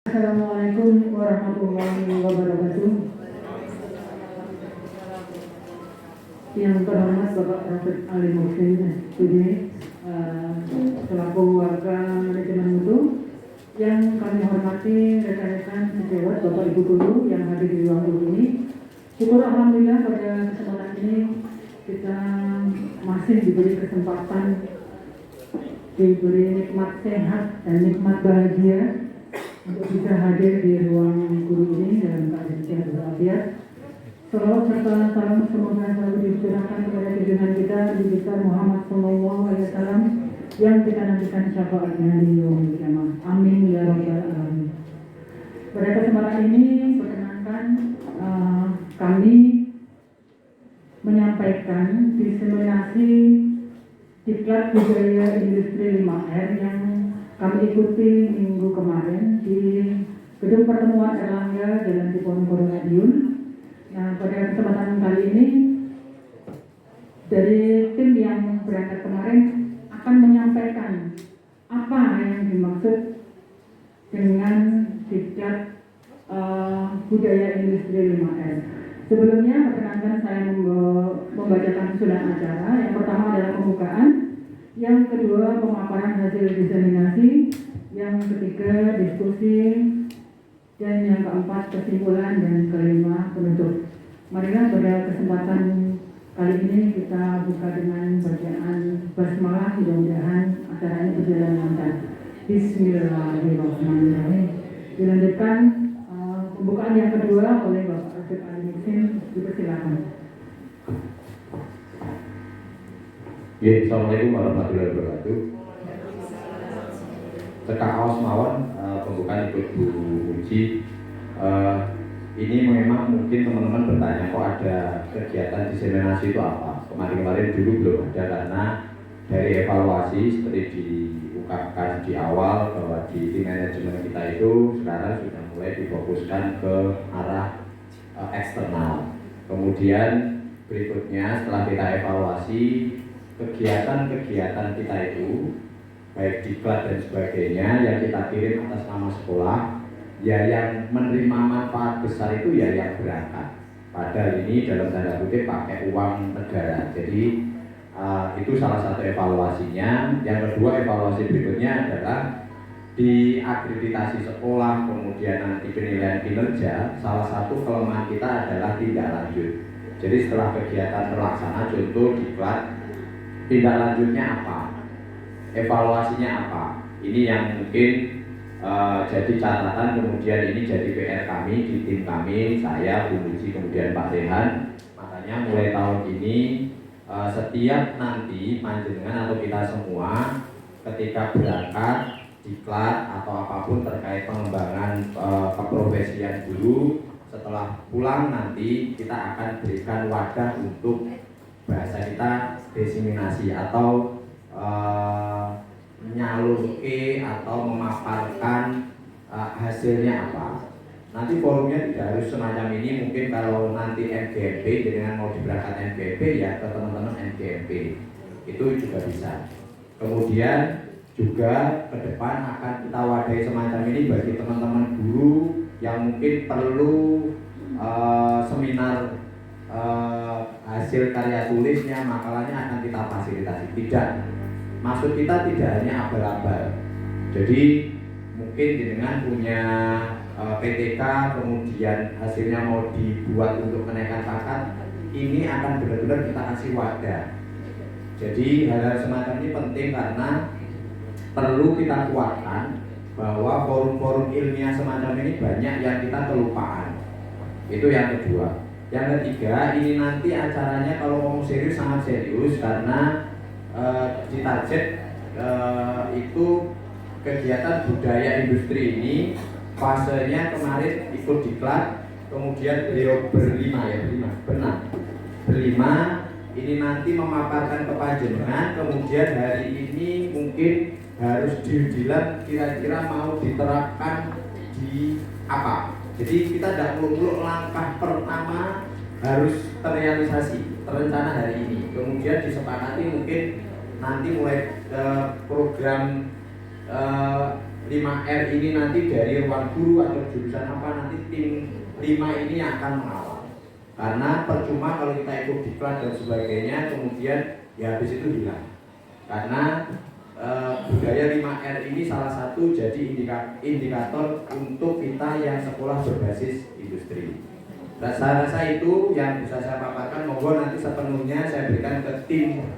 Assalamualaikum warahmatullahi wabarakatuh. Yang terhormat Bapak Rafiq Ali Muhsin Sudi, selaku warga manajemen mutu, yang kami hormati rekan-rekan sejawat Bapak Ibu guru yang hadir di ruang guru ini. Syukur alhamdulillah pada kesempatan ini kita masih diberi kesempatan, diberi nikmat sehat dan nikmat bahagia untuk bisa hadir di ruang guru ini dalam keadaan sehat walafiat. Salawat serta salam semoga selalu dicurahkan kepada junjungan kita Nabi besar Muhammad SAW yang kita nantikan syafaatnya di yaumil qiyamah. Amin ya rabbal alamin. Pada kesempatan ini perkenankan kami menyampaikan diseminasi diklat budaya industri 5R yang kami ikuti minggu kemarin di Gedung Pertemuan Erlangga Jalan Diponegoro Madiun. Nah, pada kesempatan kali ini dari tim yang berangkat kemarin akan menyampaikan apa yang dimaksud dengan diklat budaya industri 5R. Sebelumnya perkenankan saya membacakan susunan acara. Yang pertama adalah pembukaan, yang kedua pemaparan hasil diseminasi, yang ketiga diskusi, dan yang keempat kesimpulan, dan kelima penutup. Marilah pada kesempatan kali ini kita buka dengan bacaan basmalah, mudah-mudahan acara ini berjalan lancar. Bismillahirrahmanirrahim. Dilanjutkan pembukaan yang kedua oleh Bapak Rafiq Ali Muhsin, dipersilakan. Ya, Assalamualaikum warahmatullahi wabarakatuh. Cekak aos mawon pembukaan ikut Bu Uji. Ini memang mungkin teman-teman bertanya kok ada kegiatan diseminasi itu apa? Kemarin dulu belum ada karena dari evaluasi seperti diungkapkan di awal bahwa di tim manajemen kita itu sekarang sudah mulai difokuskan ke arah eksternal. Kemudian berikutnya setelah kita evaluasi kegiatan-kegiatan kita itu baik diklat dan sebagainya yang kita kirim atas nama sekolah, ya yang menerima manfaat besar itu ya yang berangkat. Padahal ini dalam tanda kutip pakai uang negara. Jadi itu salah satu evaluasinya. Yang kedua, evaluasi berikutnya adalah di akreditasi sekolah, kemudian nanti penilaian kinerja. Salah satu kelemahan kita adalah tindak lanjut. Jadi setelah kegiatan terlaksana, contoh diklat, tindak lanjutnya apa? Evaluasinya apa? Ini yang mungkin jadi catatan, kemudian ini jadi PR kami di tim kami, saya, Bu Muji, kemudian Pak Rehan. Makanya mulai tahun ini setiap nanti panjenengan atau kita semua ketika berangkat diklat atau apapun terkait pengembangan keprofesian guru, setelah pulang nanti kita akan berikan wadah untuk bahasa kita diseminasi atau nyalurke atau memaparkan hasilnya apa. Nanti forumnya tidak harus semacam ini, mungkin kalau nanti MGMP dengan mau diberangkat MGMP ya ke teman-teman MGMP itu juga bisa. Kemudian juga ke depan akan kita wadahi semacam ini bagi teman-teman guru yang mungkin perlu seminar hasil karya tulisnya, makalahnya akan kita fasilitasi. Tidak, maksud kita tidak hanya abal-abal. Jadi mungkin dengan punya PTK kemudian hasilnya mau dibuat untuk kenaikan pangkat, ini akan benar-benar kita kasih wadah. Jadi hal-hal semacam ini penting karena perlu kita kuatkan bahwa forum-forum ilmiah semacam ini banyak yang kita kelupaan. Itu yang kedua. Yang ketiga, ini nanti acaranya kalau ngomong serius sangat serius karena ditarget itu kegiatan budaya industri ini fasenya kemarin ikut diklat, kemudian beliau berlima ini nanti memaparkan ke panjenengan, kemudian hari ini mungkin harus diujilan kira-kira mau diterapkan di apa. Jadi kita tidak muluk-muluk, langkah pertama harus terrealisasi, terencana hari ini, kemudian disepakati mungkin nanti mulai program 5R ini nanti dari ruang guru atau jurusan apa, nanti tim 5 ini akan mengawal. Karena percuma kalau kita ikut diklat dan sebagainya, kemudian ya habis itu hilang. Karena budaya 5R ini salah satu jadi indikator untuk kita yang sekolah berbasis industri. Dan saya rasa itu yang bisa saya paparkan. Monggo nanti sepenuhnya saya berikan ke tim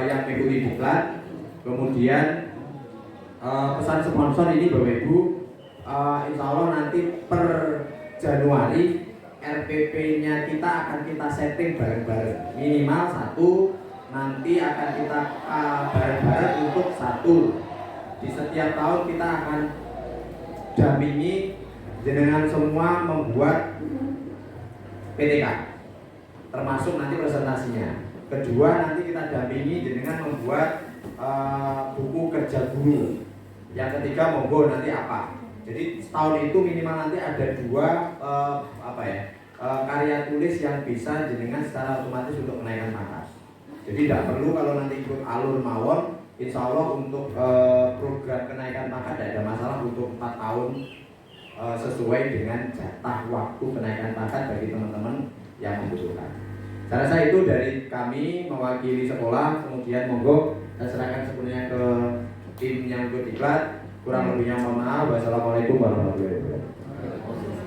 yang mengikuti diklat. Kemudian pesan sponsor ini Bapak Ibu, insya Allah nanti per Januari RPP-nya kita akan kita setting bareng-bareng, minimal 1, nanti akan kita bareng-bareng untuk 1. Di setiap tahun kita akan dampingi dengan semua membuat PTK, termasuk nanti presentasinya. Kedua, nanti kita dampingi dengan membuat buku kerja guru. Yang ketiga, monggo nanti apa. Jadi setahun itu minimal nanti ada 2 karya tulis yang bisa jenengan secara otomatis untuk menaikkan pangkat. Jadi tidak perlu kalau nanti ikut alur mawon, insya Allah untuk program kenaikan pangkat tidak ada masalah untuk 4 tahun sesuai dengan jatah waktu kenaikan pangkat bagi teman-teman yang membutuhkan. Saya rasa itu dari kami mewakili sekolah. Kemudian monggo saya serahkan sepenuhnya ke tim yang berdiklat. Kurang lebihnya mohon maaf. Wassalamualaikum warahmatullahi wabarakatuh.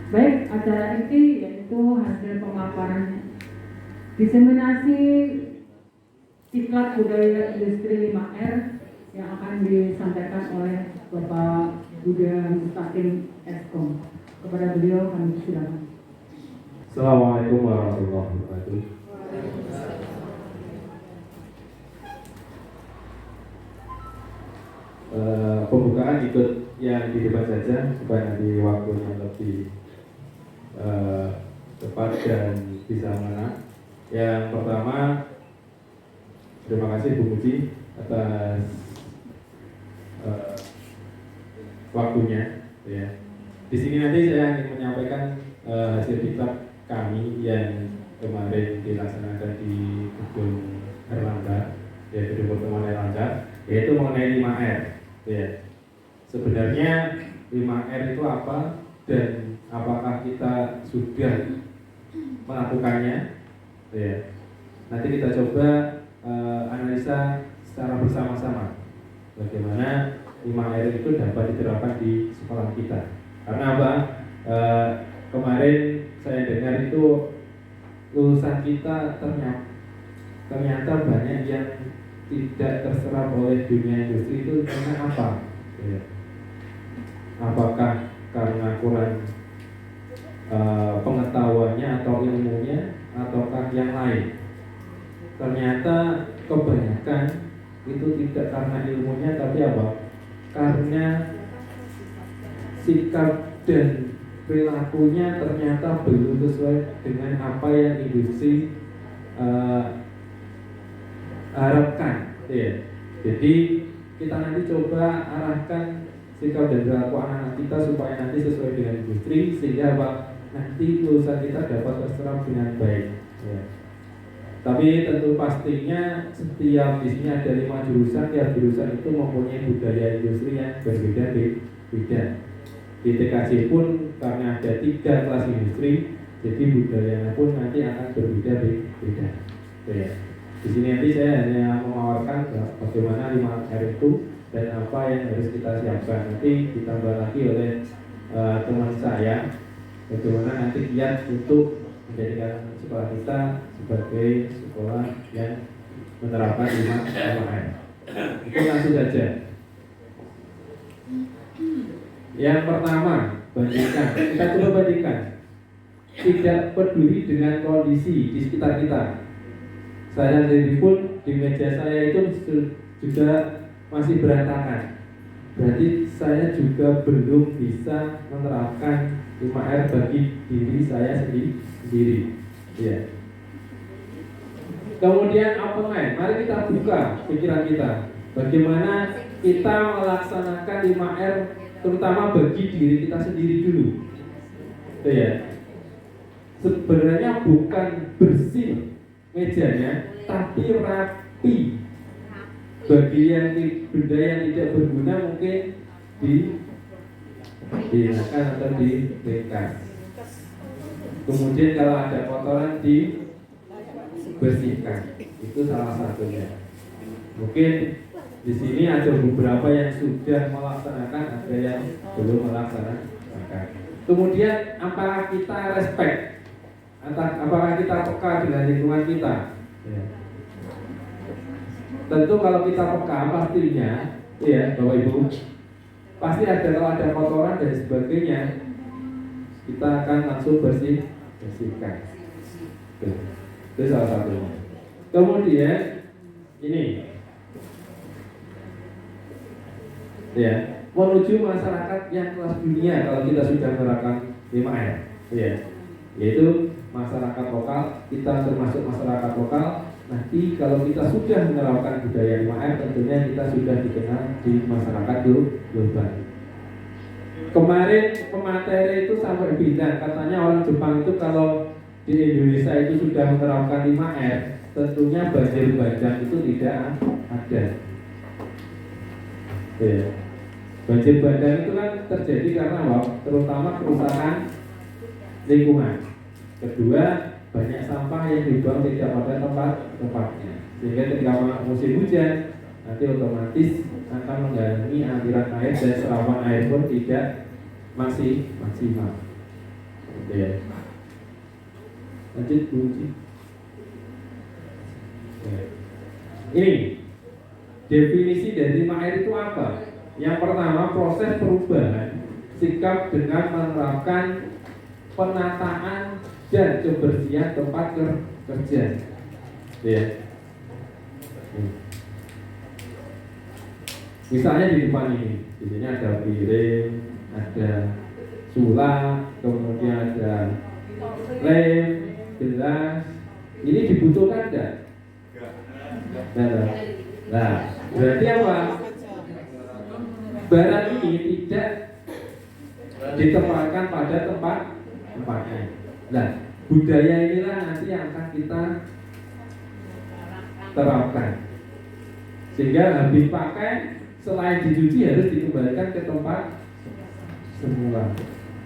Baik, acara ini yaitu hasil pemaparan diseminasi diklat budaya industri 5R yang akan disampaikan oleh Bapak Budha Mustaqim Eskom. Kepada beliau kami silakan. Assalamualaikum warahmatullahi wabarakatuh. Pembukaan ikut yang di depan saja supaya nanti waktunya lebih tepat dan bisa mengena. Yang pertama, terima kasih Bu Muji atas waktunya. Ya. Di sini nanti saya ingin menyampaikan hasil diklat kami yang kemarin dilaksanakan di Gedung Erlangga, yaitu Gedung Pertemuan Erlangga, yaitu mengenai 5R. Ya. Sebenarnya 5R itu apa dan apakah kita sudah melakukannya? Ya. Nanti kita coba analisa secara bersama-sama bagaimana 5R itu dapat diterapkan di sekolah kita. Karena apa? Kemarin saya dengar itu lulusan kita ternyata banyak yang tidak terserap oleh dunia industri itu karena apa? Ya. Apakah karena kurang pengetahuannya atau ilmunya, ataukah yang lain? Ternyata kebanyakan itu tidak karena ilmunya, tapi apa? Karena sikap dan perilakunya ternyata belum sesuai dengan apa yang industri harapkan. Ya. Jadi kita nanti coba arahkan sikap dan perilaku anak-anak kita supaya nanti sesuai dengan industri, sehingga apa? Nanti lulusan kita dapat terserap dengan baik. Ya. Tapi tentu pastinya setiap di sini ada 5 jurusan, tiap jurusan itu mempunyai budaya industri yang berbeda-beda. Di TKJ pun karena ada 3 kelas industri, jadi budayanya pun nanti akan berbeda-beda. Ya. Di sini nanti saya hanya menawarkan bagaimana 5R itu dan apa yang harus kita siapkan. Nanti ditambah lagi oleh teman saya bagaimana nanti kiat untuk menjadikan sekolah kita sebagai sekolah yang menerapkan 5R. Itu langsung saja. Yang pertama, bandingkan. Kita coba bandingkan. Tidak peduli dengan kondisi di sekitar kita. Saya sendiri pun di meja saya itu juga masih berantakan. Berarti saya juga belum bisa menerapkan 5R bagi diri saya sendiri. Ya. Kemudian apa lain? Mari kita buka pikiran kita. Bagaimana kita melaksanakan 5R terutama bagi diri kita sendiri dulu. Ya. Sebenarnya bukan bersih mejanya, tapi rapi. Bagi yang benda yang tidak berguna mungkin dihilangkan atau diringkas. Kemudian kalau ada kotoran dibersihkan, itu salah satunya. Mungkin di sini ada beberapa yang sudah melaksanakan, ada yang belum melaksanakan. Kemudian apakah kita respect, apakah kita peka dengan lingkungan kita? Ya. Tentu kalau kita peka pastinya, ya Bapak Ibu, pasti ada, kalau ada kotoran dan sebagainya, kita akan langsung bersihkan. Itu salah satunya. Kemudian ini, ya, menuju masyarakat yang kelas dunia kalau kita sudah menerapkan 5R, ya, yaitu masyarakat lokal. Kita termasuk masyarakat lokal. Nanti kalau kita sudah menerapkan budaya 5R, tentunya kita sudah dikenal di masyarakat global. Kemarin pemateri itu sampai bilang, katanya orang Jepang itu kalau di Indonesia itu sudah menerapkan 5R, tentunya banjir bandang itu tidak ada. Ya. Banjir bandang itu kan terjadi karena apa? Terutama kerusakan lingkungan. Kedua, banyak sampah yang dibuang tidak pada tempatnya, sehingga ketika musim hujan nanti otomatis akan menghalangi aliran air dan serapan air pun tidak maksimal. Ya. Lanjut kunci. Ya. Ini definisi dari 5R itu apa? Yang pertama, proses perubahan sikap dengan menerapkan penataan dan kebersihan tempat kerja. Ya. Misalnya di depan ini, di sini ada piring, ada sulak, kemudian ada lem, gelas. Ini dibutuhkan enggak? Nah, berarti apa? Barang ini tidak ditempatkan pada tempatnya. Nah, budaya inilah nanti yang akan kita terapkan, sehingga habis pakai selain dicuci harus dikembalikan ke tempat semula.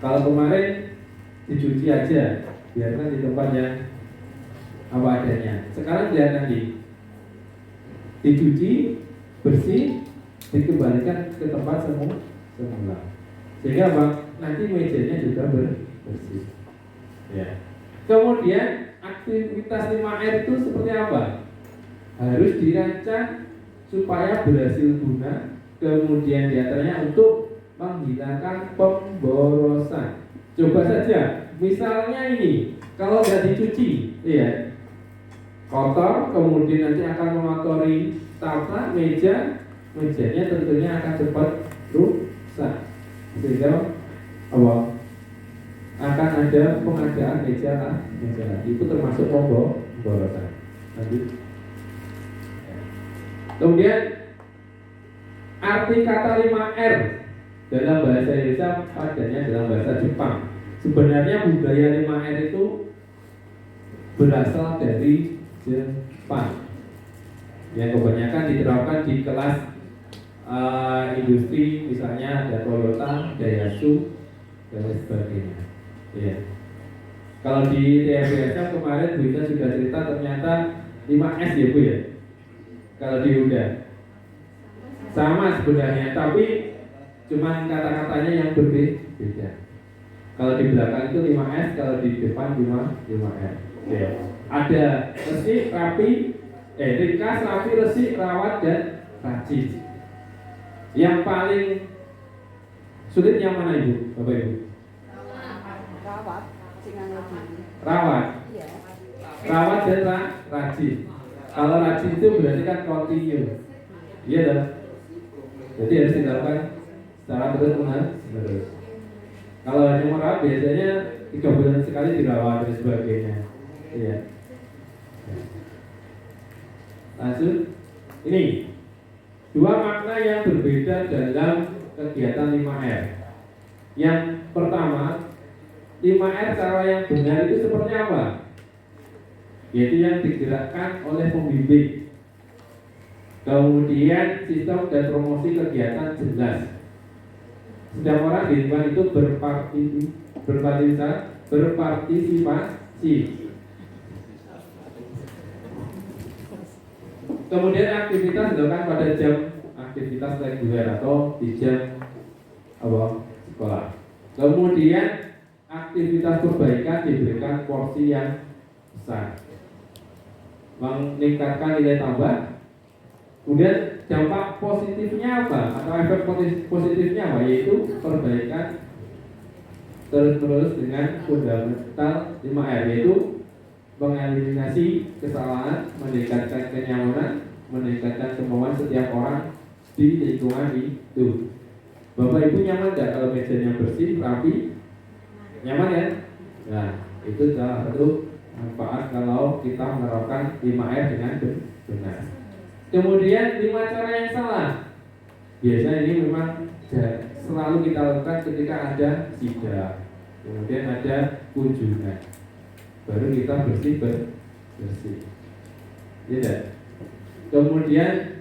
Kalau kemarin dicuci aja, biarkan di tempat yang apa adanya. Sekarang lihat nanti, dicuci bersih, dikembalikan ke tempat semula. Sehingga apa? Nanti mejanya juga bersih. Ya. Kemudian aktivitas 5R itu seperti apa? Harus dirancang supaya berhasil guna. Kemudian diantaranya untuk menghilangkan pemborosan. Coba saja, misalnya ini, kalau tidak dicuci, ya, kotor, kemudian nanti akan mengotori tata mejanya tentunya akan cepat rusak. Sehingga apa? Akan ada pengadaan meja lagi. Itu termasuk pemborosan. Lanjut. Kemudian arti kata 5R dalam bahasa Indonesia padanya dalam bahasa Jepang. Sebenarnya budaya 5R itu berasal dari Jepang, yang kebanyakan diterapkan di kelas industri, misalnya ada Toyota, Daihatsu, dan sebagainya. Ya. Kalau di TFBSM kemarin Bu Ita sudah cerita, ternyata 5S ya Bu ya. Kalau di Honda sama sebenarnya, tapi cuman kata-katanya yang berbeda. Kalau di belakang itu 5S, kalau di depan 5R. Ya. Ada resik, rapi, ringkas, rapi, resik, rawat, dan rajin. Yang paling sulit yang mana Ibu, Bapak Ibu? Rawat. Rawat dan rajin. Kalau rajin itu berarti kan continue. Iya dong. Jadi harus dilakukan secara terus-menerus. Kalau hanya merawat biasanya 3 bulan sekali dirawat dan sebagainya. Iya. Lanjut. Ini 2 makna yang berbeda dalam kegiatan 5R. Yang pertama, 5R cara yang benar itu seperti apa? Yaitu yang digerakkan oleh pembimbing. Kemudian sistem dan promosi kegiatan jelas. Setiap orang di lingkungan itu berpartisipasi. Kemudian aktivitas dilakukan pada jam aktivitas reguler atau di jam sekolah. Kemudian aktivitas perbaikan diberikan porsi yang besar, meningkatkan nilai tambah. Kemudian dampak positifnya apa atau efek positifnya apa, yaitu perbaikan terus-menerus dengan fundamental 5R, yaitu mengeliminasi kesalahan, meningkatkan kenyamanan, meningkatkan kemauan setiap orang di lingkungan itu. Bapak Ibu nyaman tidak kalau mejanya bersih, rapi? Nyaman ya? Nah, itu salah satu manfaat kalau kita menerapkan 5R dengan benar. Kemudian 5 cara yang salah. Biasanya ini memang selalu kita lakukan ketika ada sidang, kemudian ada kunjungan, baru kita bersih. Ya. Kemudian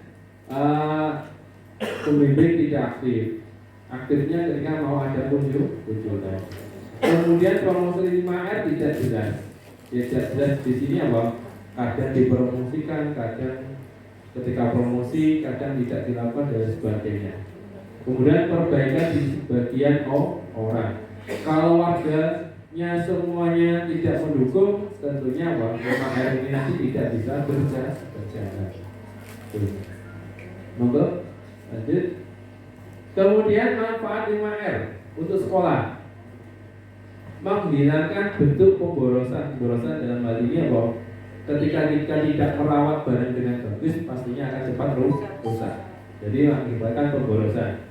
pembimbing tidak aktif. Aktifnya ketika mau ada kunjungan. Kemudian promosi 5R tidak jelas. Tidak jelas di sini apa? Kadang dipromosikan, kadang ketika promosi, kadang tidak dilakukan dan sebagainya. Kemudian perbaikan di sebagian orang. Kalau warganya semuanya tidak mendukung, tentunya apa? 5R ini nanti tidak bisa berjalan. Monggo, lanjut. Kemudian manfaat 5R untuk sekolah. Menghilangkan bentuk pemborosan dalam hal ini apa? Ketika kita tidak merawat barang dengan bagus, pastinya akan cepat rusak. Jadi mengakibatkan pemborosan.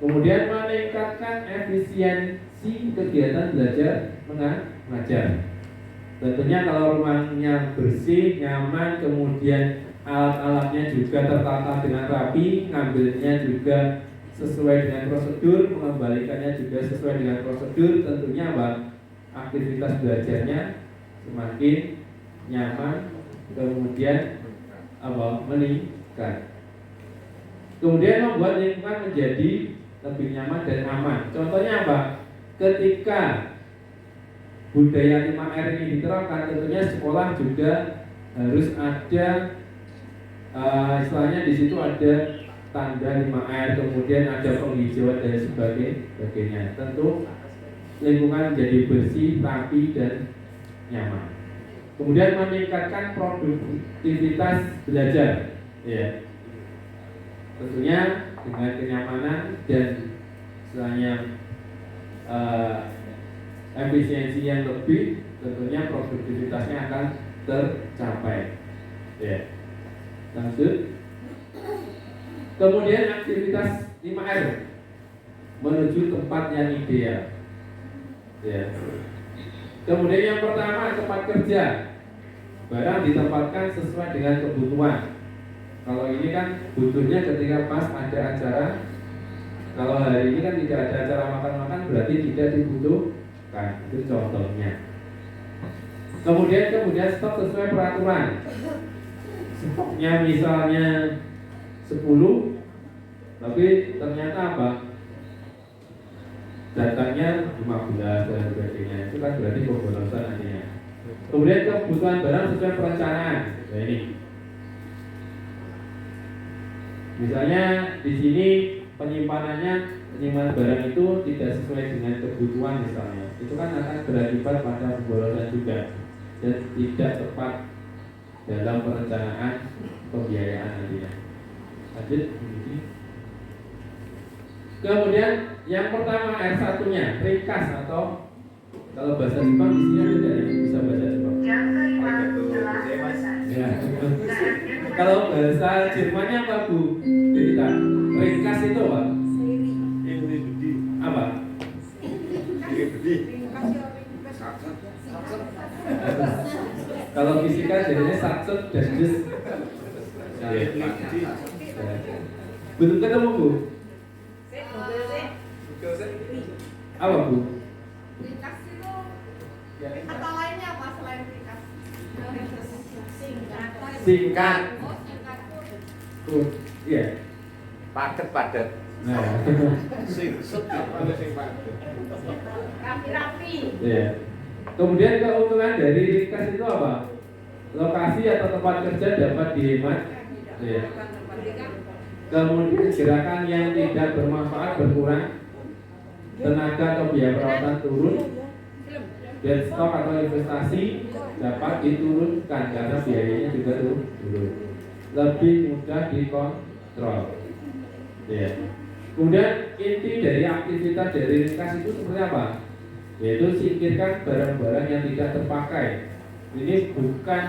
Kemudian meningkatkan efisiensi kegiatan belajar mengajar. Tentunya kalau rumahnya bersih, nyaman, kemudian alat-alatnya juga tertata dengan rapi, ngambilnya juga sesuai dengan prosedur, mengembalikannya juga sesuai dengan prosedur, tentunya apa? Aktivitas belajarnya semakin nyaman, kemudian meningkat. Kemudian membuat lingkungan menjadi lebih nyaman dan aman. Contohnya apa? Ketika budaya 5R ini diterapkan, tentunya sekolah juga harus ada istilahnya di situ ada tanda 5R, kemudian ada penghijauan dan sebagainya. Tentu lingkungan menjadi bersih, rapi dan nyaman. Kemudian meningkatkan produktivitas belajar, ya. Tentunya dengan kenyamanan dan istilahnya efisiensi yang lebih, tentunya produktivitasnya akan tercapai. Ya. Lanjut. Kemudian aktivitas 5R menuju tempat yang ideal. Ya. Kemudian yang pertama, tempat kerja. Barang ditempatkan sesuai dengan kebutuhan. Kalau ini kan butuhnya ketika pas ada acara. Kalau hari ini kan tidak ada acara makan-makan, berarti tidak dibutuhkan. Itu contohnya. Kemudian stok sesuai peraturan. Stoknya misalnya 10, tapi ternyata apa? Datangnya 15 dan sebagainya. Itu kan berarti pemborosan nantinya. Kemudian kebutuhan barang sesuai perencanaan. Nah ini. Misalnya di sini penyimpanan barang itu tidak sesuai dengan kebutuhan misalnya. Itu kan akan berakibat pada pemborosan juga dan tidak tepat dalam perencanaan pembiayaan nantinya. Lanjut. Kemudian yang pertama R1-nya ringkas atau kalau bahasa Jepang di sini ada yang bisa bahasa Jepang. Ya. Kalau bahasa Jermannya apa Bu? Kita ringkas itu apa? Apa? Kalau fisika jadinya saksut dan des. Belum ketemu Bu? Apa Bu? Ringkas itu kata lainnya apa selain ringkas? Singkat. Singkat. Oh, singkat. Iya. padet. Nah, Sirset apa sing padet. Rapi-rapi. ya. Kemudian keuntungan dari ringkas itu apa? Lokasi atau tempat kerja dapat dihemat. Ya. Kemudian gerakan yang tidak bermanfaat berkurang, tenaga atau biaya perawatan turun, dan stok atau investasi dapat diturunkan karena biayanya juga turun, lebih mudah dikontrol. Ya. Kemudian inti dari aktivitas dari ringkas itu seperti apa? Yaitu singkirkan barang-barang yang tidak terpakai. Ini bukan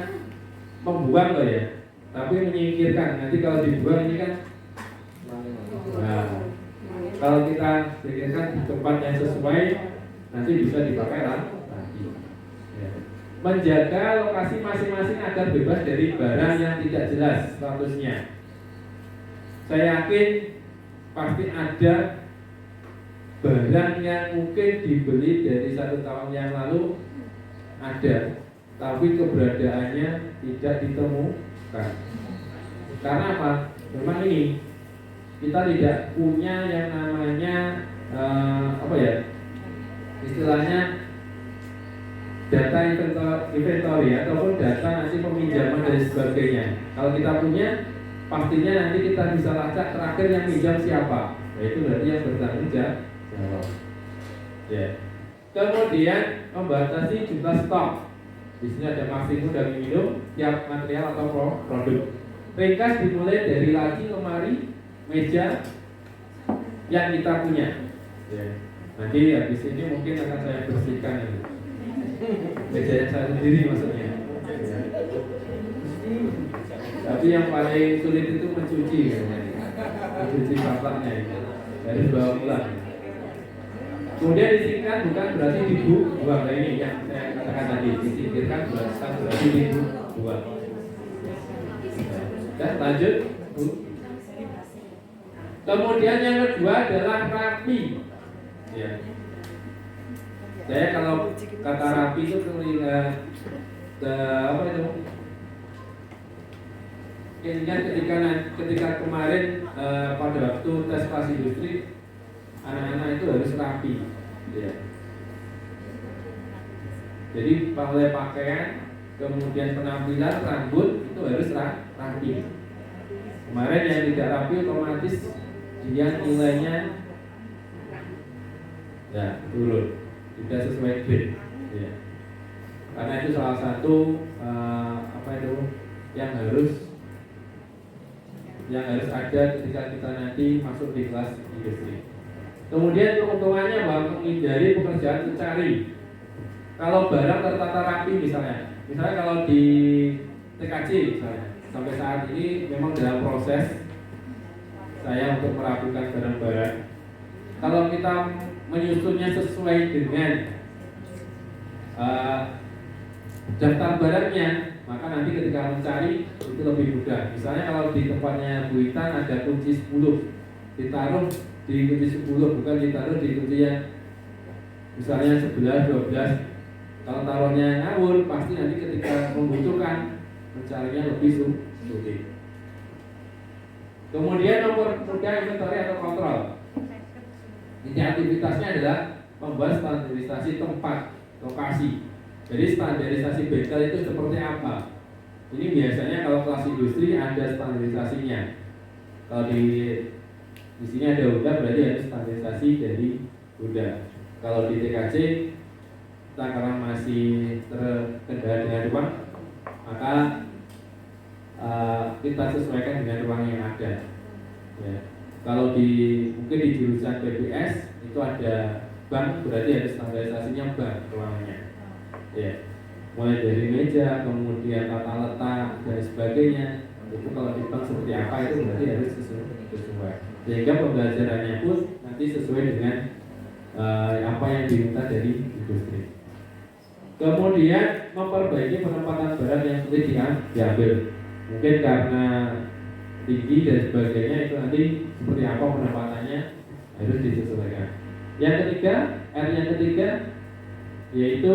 membuang loh ya, tapi menyingkirkan. Nanti kalau dibuang ini kan, nah, kalau kita singkirkan di tempat yang sesuai, nanti bisa dipakai lagi. Ya. Menjaga lokasi masing-masing agar bebas dari barang yang tidak jelas statusnya. Saya yakin pasti ada barang yang mungkin dibeli dari 1 tahun yang lalu ada, tapi keberadaannya tidak ditemukan. Karena apa? Memang ini kita tidak punya yang namanya istilahnya data inventory ataupun data nanti peminjaman dan sebagainya. Kalau kita punya, pastinya nanti kita bisa lacak terakhir yang minjam siapa. Itu berarti yang bertanggung jawab. Ya. Kemudian membatasi jumlah stok. Di sini ada maksimum dan minimum tiap material atau produk. Ringkas dimulai dari laci, lemari, meja yang kita punya. Ya. Nanti habis ini mungkin akan saya bersihkan ini. Meja yang saya sendiri maksudnya. Ya. Tapi yang paling sulit itu mencuci, mencuci sampahnya itu. Dari bawa pulang. Kemudian disingkirkan bukan berarti dibuang. Nah ini yang saya katakan tadi, disingkirkan bukan berarti dibuang. Dan lanjut. Kemudian yang kedua adalah rapi. Ya. Saya kalau kata rapi itu teringat apa itu? Ingat ketika kemarin pada waktu tes kelas industri, anak-anak itu harus rapi, ya. Jadi mulai pakaian, kemudian penampilan, rambut itu harus rapi. Kemarin yang tidak rapi otomatis dia nilainya ya turun, tidak sesuai grade, ya. Karena itu salah satu yang harus ada ketika kita nanti masuk di kelas industri. Kemudian keuntungannya bahwa menghindari pekerjaan mencari. Kalau barang tertata rapi misalnya kalau di TKJ misalnya, sampai saat ini memang dalam proses saya untuk merapikan barang-barang. Kalau kita menyusunnya sesuai dengan daftar barangnya, maka nanti ketika mencari itu lebih mudah. Misalnya kalau di tempatnya Bu Itan ada kunci 10, ditaruh di kunci 10, bukan ditaruh di kunci yang misalnya 11, 12. Kalau taruhnya ngawur, pasti nanti ketika membutuhkan mencarinya lebih sulit. Kemudian nomor mudah inventory atau kontrol. Ini aktivitasnya adalah membuat standarisasi tempat, lokasi. Jadi standarisasi bengkel itu seperti apa? Ini biasanya kalau kelas industri ada standarisasinya. Kalau di sini ada Honda, berarti ada standarisasi dari Honda. Kalau di TKJ kita karena masih terkendala dengan ruang, maka kita sesuaikan dengan ruang yang ada. Ya. Kalau mungkin di jurusan PBS itu ada bank, berarti ada standarisasinya bank ruangannya. Ya, mulai dari meja, kemudian tata letak dan sebagainya. Itu kalau di bank seperti apa itu berarti harus sesuai. Sehingga pembelajarannya pun nanti sesuai dengan apa yang diminta dari industri. Kemudian memperbaiki penempatan barang yang sulit diambil. Mungkin karena tinggi dan sebagainya, itu nanti seperti apa penempatannya harus disesuaikan. Yang ketiga, R yang ketiga yaitu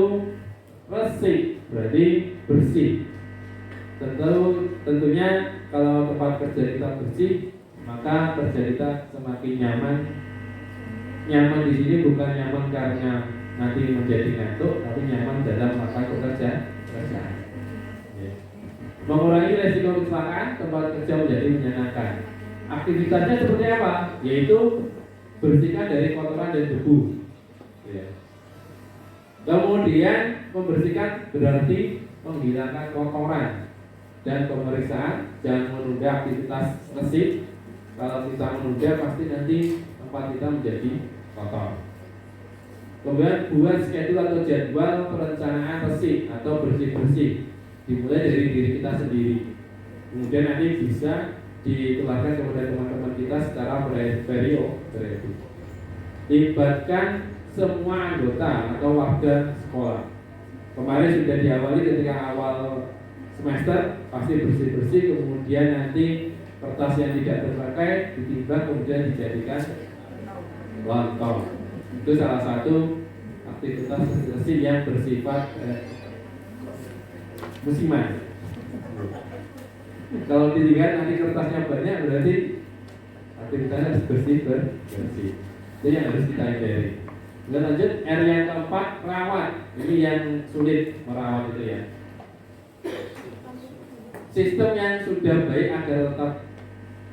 resik, berarti bersih. Tentunya kalau tempat kerja kita bersih, maka kerja kita semakin nyaman. Nyaman di sini bukan nyaman karena nanti menjadi ngantuk, tapi nyaman dalam melakukan pekerjaan. Ya. Mengurangi resiko kecelakaan, tempat kerja menjadi menyenangkan. Aktivitasnya seperti apa? Yaitu bersihkan dari kotoran dan debu. Ya. Kemudian membersihkan berarti menghilangkan kotoran dan pemeriksaan. Jangan menunda aktivitas resik. Kalau kita menunda pasti nanti tempat kita menjadi kotor. Kemudian buat schedule atau jadwal perencanaan resik atau bersih-bersih, dimulai dari diri kita sendiri. Kemudian nanti bisa ditularkan kepada teman-teman kita secara bereperiode. Libatkan semua anggota atau warga sekolah. Kemarin sudah diawali ketika awal semester pasti bersih-bersih, kemudian nanti kertas yang tidak terpakai ditimbang kemudian dijadikan lontong. Itu salah satu aktivitas bersih yang bersifat musiman. Kalau dilihat nanti kertasnya banyak berarti aktivitasnya harus bersih. Itu yang harus kita hindari. Kemudian lanjut, R yang keempat, rawat. Ini yang sulit merawat itu ya. Sistem yang sudah baik agar tetap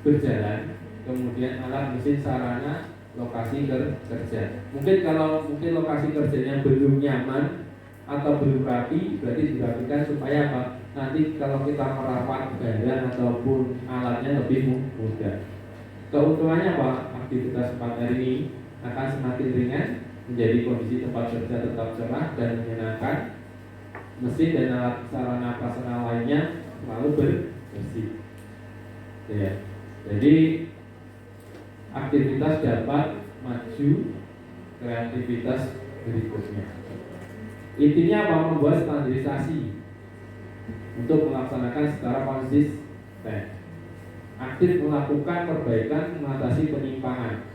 berjalan, kemudian alat mesin sarana lokasi kerja. Mungkin lokasi kerjanya belum nyaman atau belum rapi, berarti dirapikan supaya apa? Nanti kalau kita merawat barang ataupun alatnya lebih mudah. Keuntungannya apa? Aktivitas 4 hari ini akan semakin ringan, menjadi kondisi tempat kerja tetap cerah dan menyenangkan. Mesin dan alat sarana prasarana lainnya selalu bersih. Ya. Jadi aktivitas dapat maju, kreativitas berikutnya. Intinya apa? Membuat standarisasi untuk melaksanakan secara konsisten. Aktif melakukan perbaikan, mengatasi penyimpangan,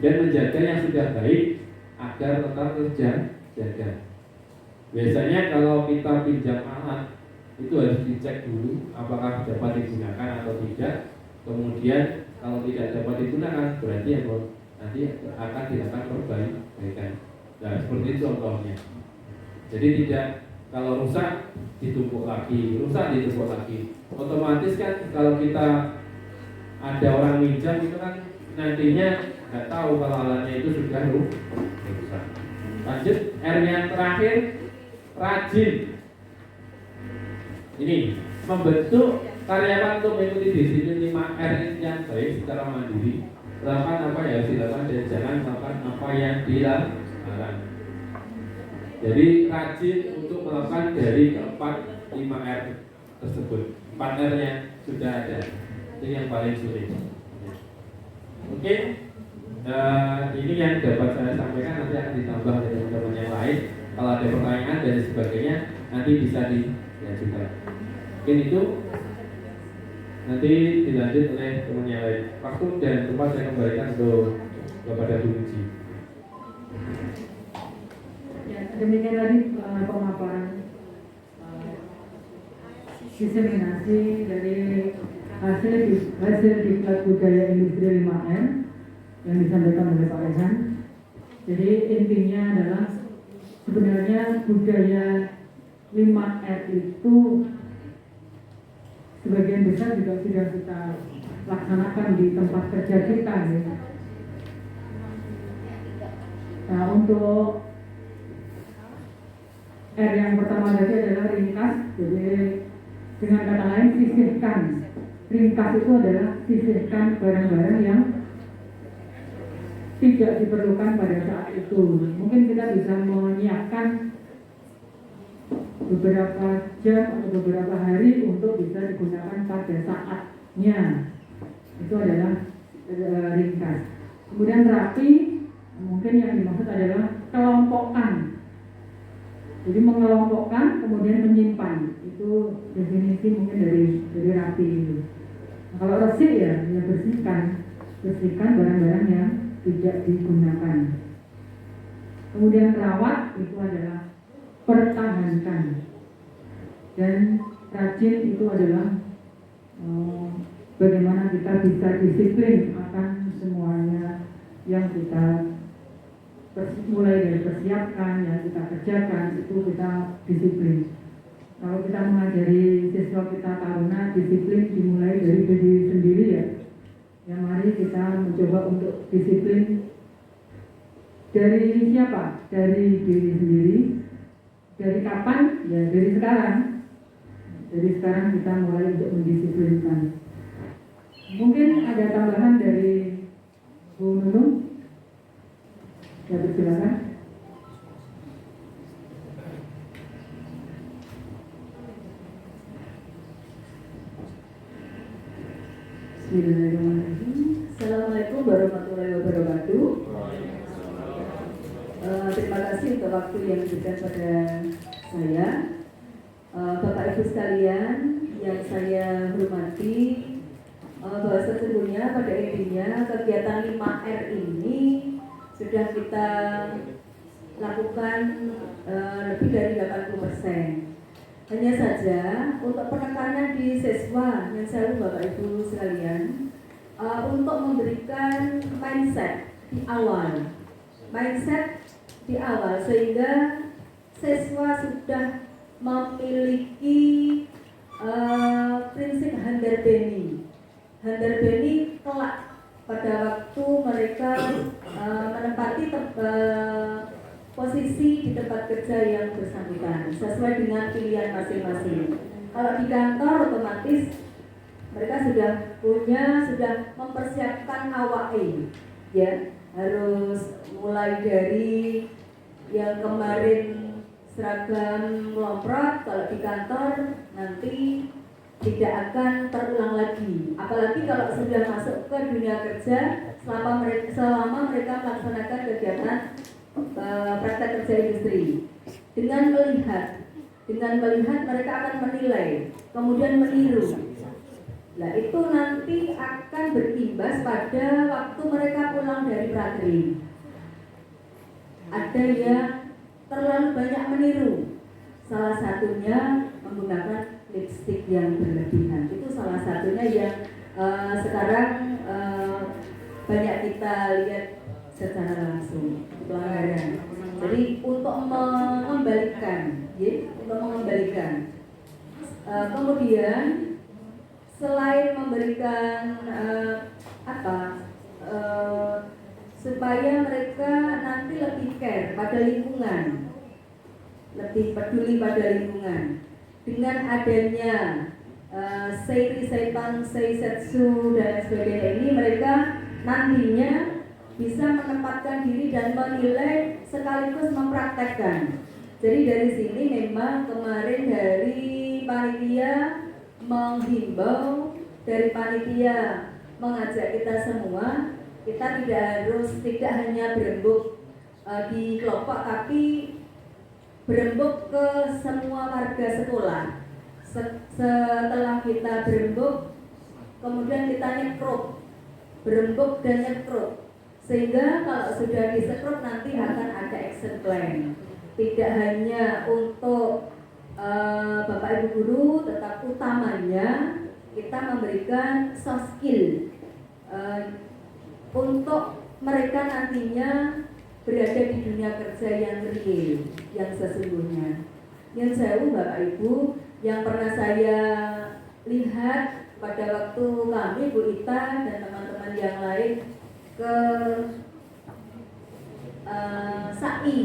dan menjaga yang sudah baik agar tetap terjaga. Biasanya kalau kita pinjam alat itu harus dicek dulu apakah dapat digunakan atau tidak. Kemudian kalau tidak dapat digunakan berarti nanti akan dilakukan perbaikan. Nah seperti itu contohnya. Jadi tidak, kalau rusak ditumpuk lagi, otomatis kan kalau kita ada orang minjam itu kan nantinya nggak tahu kalau alatnya itu sudah rusak. Lanjut, R yang terakhir, rajin. Ini membentuk karyawan untuk mengikuti disiplin 5R yang baik secara mandiri. Lakukan apa yang harus dilakukan dan jangan melakukan apa yang dilarang. Jadi rajin untuk melakukan dari keempat 5R tersebut. 4R nya sudah ada. Itu yang paling sulit. Oke. Ini yang dapat saya sampaikan, nanti akan ditambah dari teman-teman yang lain. Kalau ada pertanyaan dan sebagainya nanti bisa diajukan. Mungkin itu nanti dilanjut oleh teman yang lain. Waktu dan tempat saya kembalikan untuk kepada Bu Uji. Ya, demikian tadi pemaparan diseminasi dari hasil diklat budaya industri 5M yang disampaikan oleh Pak Rehan. Jadi intinya adalah sebenarnya budaya 5R itu sebagian besar juga sudah kita laksanakan di tempat kerja kita ya. Nah untuk R yang pertama tadi adalah ringkas. Jadi dengan kata lain sisihkan. Ringkas itu adalah sisihkan barang-barang yang tidak diperlukan pada saat itu. Mungkin kita bisa menyiapkan beberapa jam atau beberapa hari untuk bisa digunakan pada saatnya. Itu adalah ringkas. Kemudian rapi, mungkin yang dimaksud adalah kelompokkan. Jadi mengelompokkan kemudian menyimpan. Itu definisi mungkin dari rapi itu. Nah, kalau resik ya bersihkan barang-barang yang tidak digunakan. Kemudian rawat itu adalah pertahankan, dan rajin itu adalah bagaimana kita bisa disiplin akan semuanya yang kita mulai dari persiapkan, yang kita kerjakan, itu kita disiplin. Kalau kita mengajari siswa kita taruna, disiplin dimulai dari diri sendiri ya. Ya mari kita mencoba untuk disiplin dari siapa? Dari diri sendiri. Dari kapan? Ya dari sekarang. Dari sekarang kita mulai untuk mendisiplinkan. Mungkin ada tambahan dari Bu Nunung? Ya, silakan. Bismillahirrahmanirrahim. Assalamualaikum warahmatullahi wabarakatuh. Terima kasih untuk waktu yang diberikan pada saya. Bapak Ibu sekalian yang saya hormati, bahwa sesungguhnya pada intinya kegiatan 5R ini sudah kita lakukan lebih dari 80%. Hanya saja untuk penekanan di siswa yang saya Bapak Ibu sekalian, untuk memberikan mindset di awal sehingga siswa sudah memiliki prinsip Handarbeni kelak pada waktu mereka menempati posisi di tempat kerja yang bersangkutan sesuai dengan pilihan masing-masing. Kalau di kantor otomatis mereka sudah mempersiapkan awake, ya, harus mulai dari yang kemarin seragam lomprot. Kalau di kantor nanti tidak akan terulang lagi, apalagi kalau sudah masuk ke dunia kerja selama mereka melaksanakan kegiatan praktek kerja industri. Dengan melihat mereka akan menilai, kemudian meniru. Nah itu nanti akan berimbas pada waktu mereka pulang dari praktek. Ada yang terlalu banyak meniru, salah satunya menggunakan lipstik yang berlebihan. Itu salah satunya yang sekarang banyak kita lihat secara langsung, pelanggaran. Jadi untuk mengembalikan, kemudian selain memberikan supaya mereka nanti lebih care pada lingkungan, lebih peduli pada lingkungan. Dengan adanya Seiri Seitan Seisetsu dan sebagainya ini, mereka nantinya bisa menempatkan diri dan menilai sekaligus mempraktekkan. Jadi dari sini memang kemarin dari panitia menghimbau, dari panitia mengajak kita semua, kita tidak hanya berembuk di kelompok, tapi berembuk ke semua warga sekolah. Setelah kita berembuk, kemudian kita nyekruk, berembuk dan nyekruk, sehingga kalau sudah disekrup nanti akan ada action plan. Tidak hanya untuk Bapak Ibu guru, tetap utamanya kita memberikan soft skill untuk mereka nantinya berada di dunia kerja yang real, yang sesungguhnya. Yang saya Bapak Ibu, yang pernah saya lihat pada waktu kami, Bu Ita dan teman-teman yang lain ke SAI.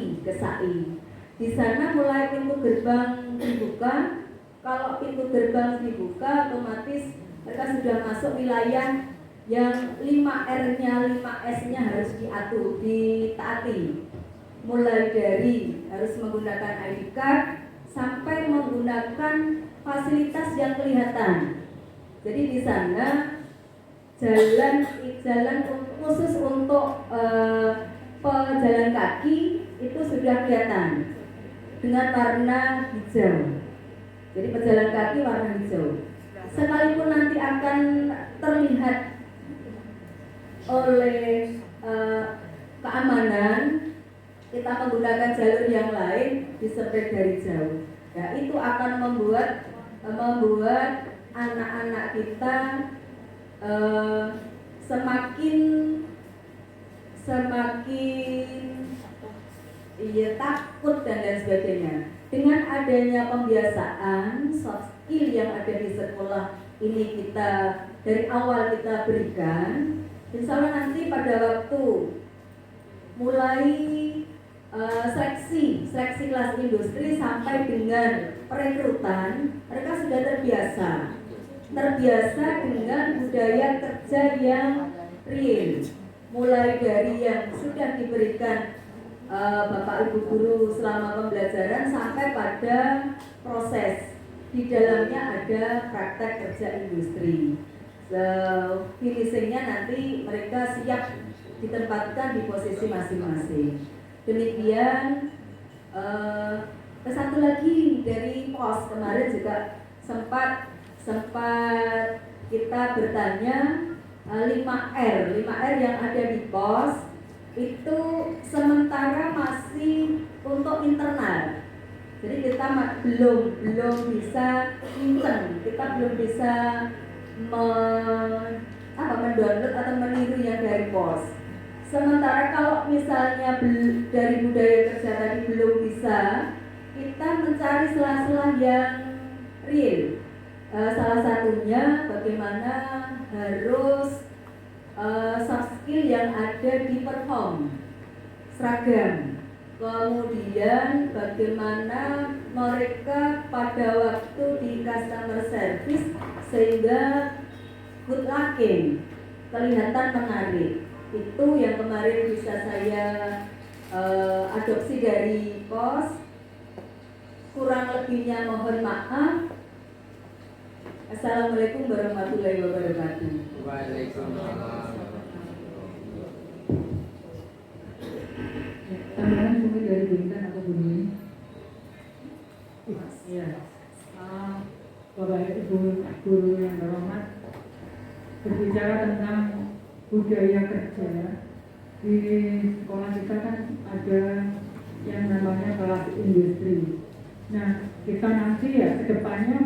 Di sana mulai pintu gerbang dibuka. Kalau pintu gerbang dibuka, otomatis mereka sudah masuk wilayah yang 5R-nya, 5S-nya harus ditaati. Mulai dari harus menggunakan ID card sampai menggunakan fasilitas yang kelihatan. Jadi di sana jalan khusus untuk pejalan kaki itu sudah kelihatan dengan warna hijau. Jadi pejalan kaki warna hijau. Sekalipun nanti akan terlihat oleh keamanan, kita menggunakan jalur yang lain disemprit dari jauh. Nah, itu akan membuat anak-anak kita eh, semakin iya takut dan lain sebagainya. Dengan adanya pembiasaan soft skill yang ada di sekolah ini kita dari awal kita berikan, insya Allah nanti pada waktu mulai seleksi kelas industri sampai dengan perekrutan, mereka sudah terbiasa dengan budaya kerja yang real, mulai dari yang sudah diberikan Bapak Ibu guru selama pembelajaran sampai pada proses di dalamnya ada praktek kerja industri. Finishingnya nanti mereka siap ditempatkan di posisi masing-masing. Demikian. Satu lagi dari pos kemarin juga sempat kita bertanya 5R yang ada di pos itu sementara masih untuk internal. Jadi kita belum bisa intern, kita belum bisa mendownload atau meniru yang dari pos. Sementara kalau misalnya dari budaya kerja tadi belum bisa, kita mencari sela-sela yang real. Salah satunya bagaimana harus soft skill yang ada di perform seragam. Kemudian bagaimana mereka pada waktu di customer service sehingga good looking, kelihatan menarik. Itu yang kemarin bisa saya adopsi dari pos. Kurang lebihnya mohon maaf. Assalamualaikum warahmatullahi wabarakatuh. Waalaikumsalam. Tambahan mungkin dari Bintan atau Bu Nuni. Ya, Bapak Ibu guru yang berhormat, berbicara tentang budaya kerja di sekolah kita kan ada yang namanya kelas industri. Nah, kita nanti ya kedepannya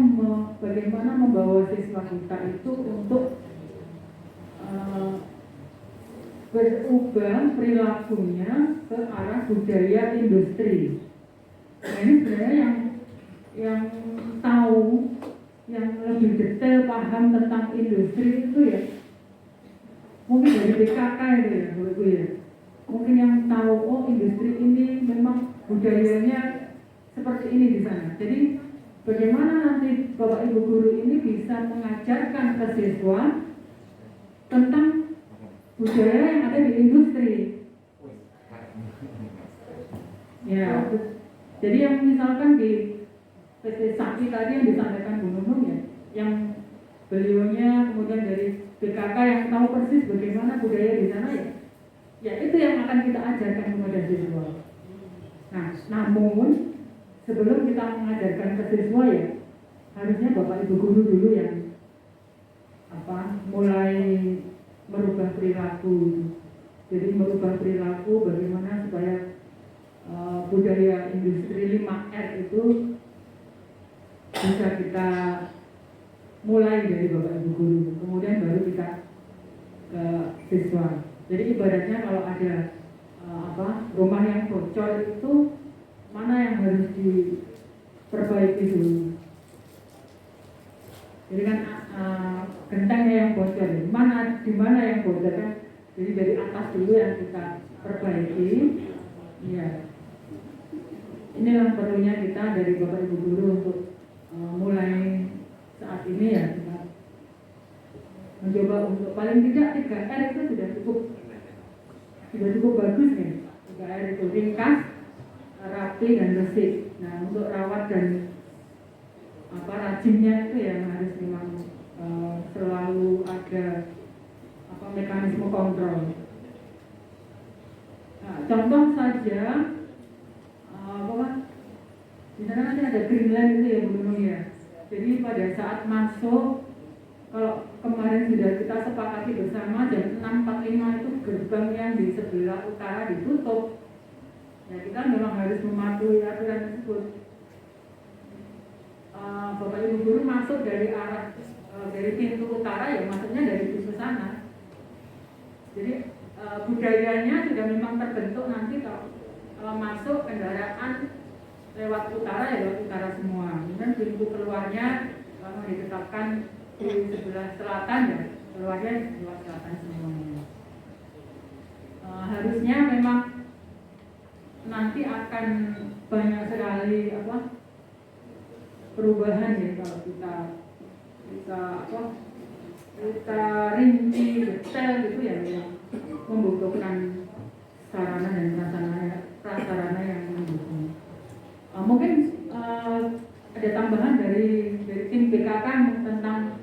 bagaimana membawa siswa kita itu untuk berubah perilakunya ke arah budaya industri. Nah, ini sebenarnya yang tahu, yang lebih detail paham tentang industri itu ya mungkin dari BKK itu ya, Bu ya. Mungkin yang tahu oh industri ini memang budayanya seperti ini di sana. Jadi bagaimana nanti Bapak Ibu guru ini bisa mengajarkan ke siswa tentang budaya yang ada di industri. Ya, jadi yang misalkan di PT Sakti tadi yang disampaikan Bu Nunung ya, yang beliaunya kemudian dari BKK yang tahu persis bagaimana budaya di sana ya itu yang akan kita ajarkan kepada siswa. Nah, namun sebelum kita mengajarkan ke siswa ya harusnya Bapak Ibu guru dulu yang mulai merubah perilaku. Jadi merubah perilaku bagaimana supaya budaya industri 5R itu bisa kita mulai dari Bapak Ibu guru, kemudian baru kita ke siswa. Jadi ibaratnya kalau ada rumah yang bocor itu mana yang harus diperbaiki dulu. Jadi kan gentengnya yang bocor, di mana yang bocor kan. Jadi dari atas dulu yang kita perbaiki. Iya. Inilah perlunya kita dari Bapak Ibu guru untuk mulai saat ini ya kita mencoba untuk paling tidak 3R itu sudah cukup bagus nih. 3R itu ringkas, rapi dan resik. Nah untuk rawat dan rajinnya itu yang harus memang selalu ada mekanisme kontrol. Nah, contoh saja di sana nanti ada Greenland itu ya Bu Nunung ya. Jadi pada saat masuk, kalau kemarin sudah kita sepakati bersama jam 6.45 itu gerbang yang di sebelah utara ditutup. Ya kita memang harus mematuhi aturan tersebut. Bapak Ibu guru masuk dari arah dari pintu utara ya maksudnya dari pintu sana. Jadi budayanya sudah memang terbentuk nanti kalau masuk kendaraan lewat utara ya lewat utara semua. Kemudian pintu keluarnya mau ditetapkan di sebelah selatan ya keluarnya lewat selatan semuanya. Harusnya memang nanti akan banyak sekali perubahan ya kalau kita rinci detail gitu ya yang membutuhkan sarana dan prasarana yang mendukung. Mungkin ada tambahan dari tim BKK tentang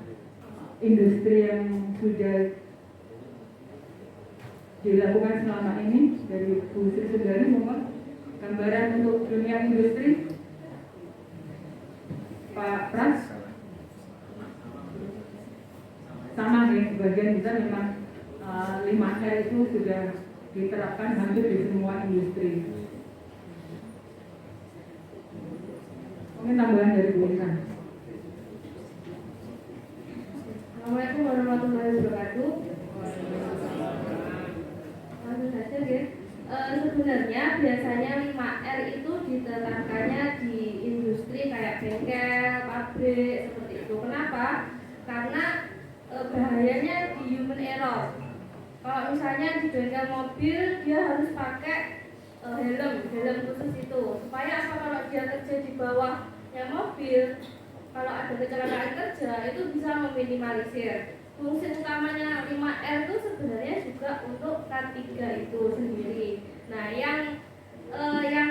industri yang sudah dilakukan selama ini dari Bu Sri Sundari, mohon gambaran untuk dunia industri. Pak Pras sama ya, sebagian besar memang 5R itu sudah diterapkan hampir di semua industri. Mungkin tambahan dari Bu Intan. Assalamualaikum warahmatullahi wabarakatuh. Langsung saja ya. Sebenarnya biasanya 5R itu diterapkannya di industri kayak bengkel, pabrik seperti itu. Kenapa? Karena bahayanya di human error. Kalau misalnya di bengkel mobil dia harus pakai helm khusus itu. Supaya apa? Kalau dia kerja di bawahnya mobil, kalau ada kecelakaan kerja itu bisa meminimalisir. Fungsi utamanya 5R itu sebenarnya juga untuk K3 itu sendiri. Nah, yang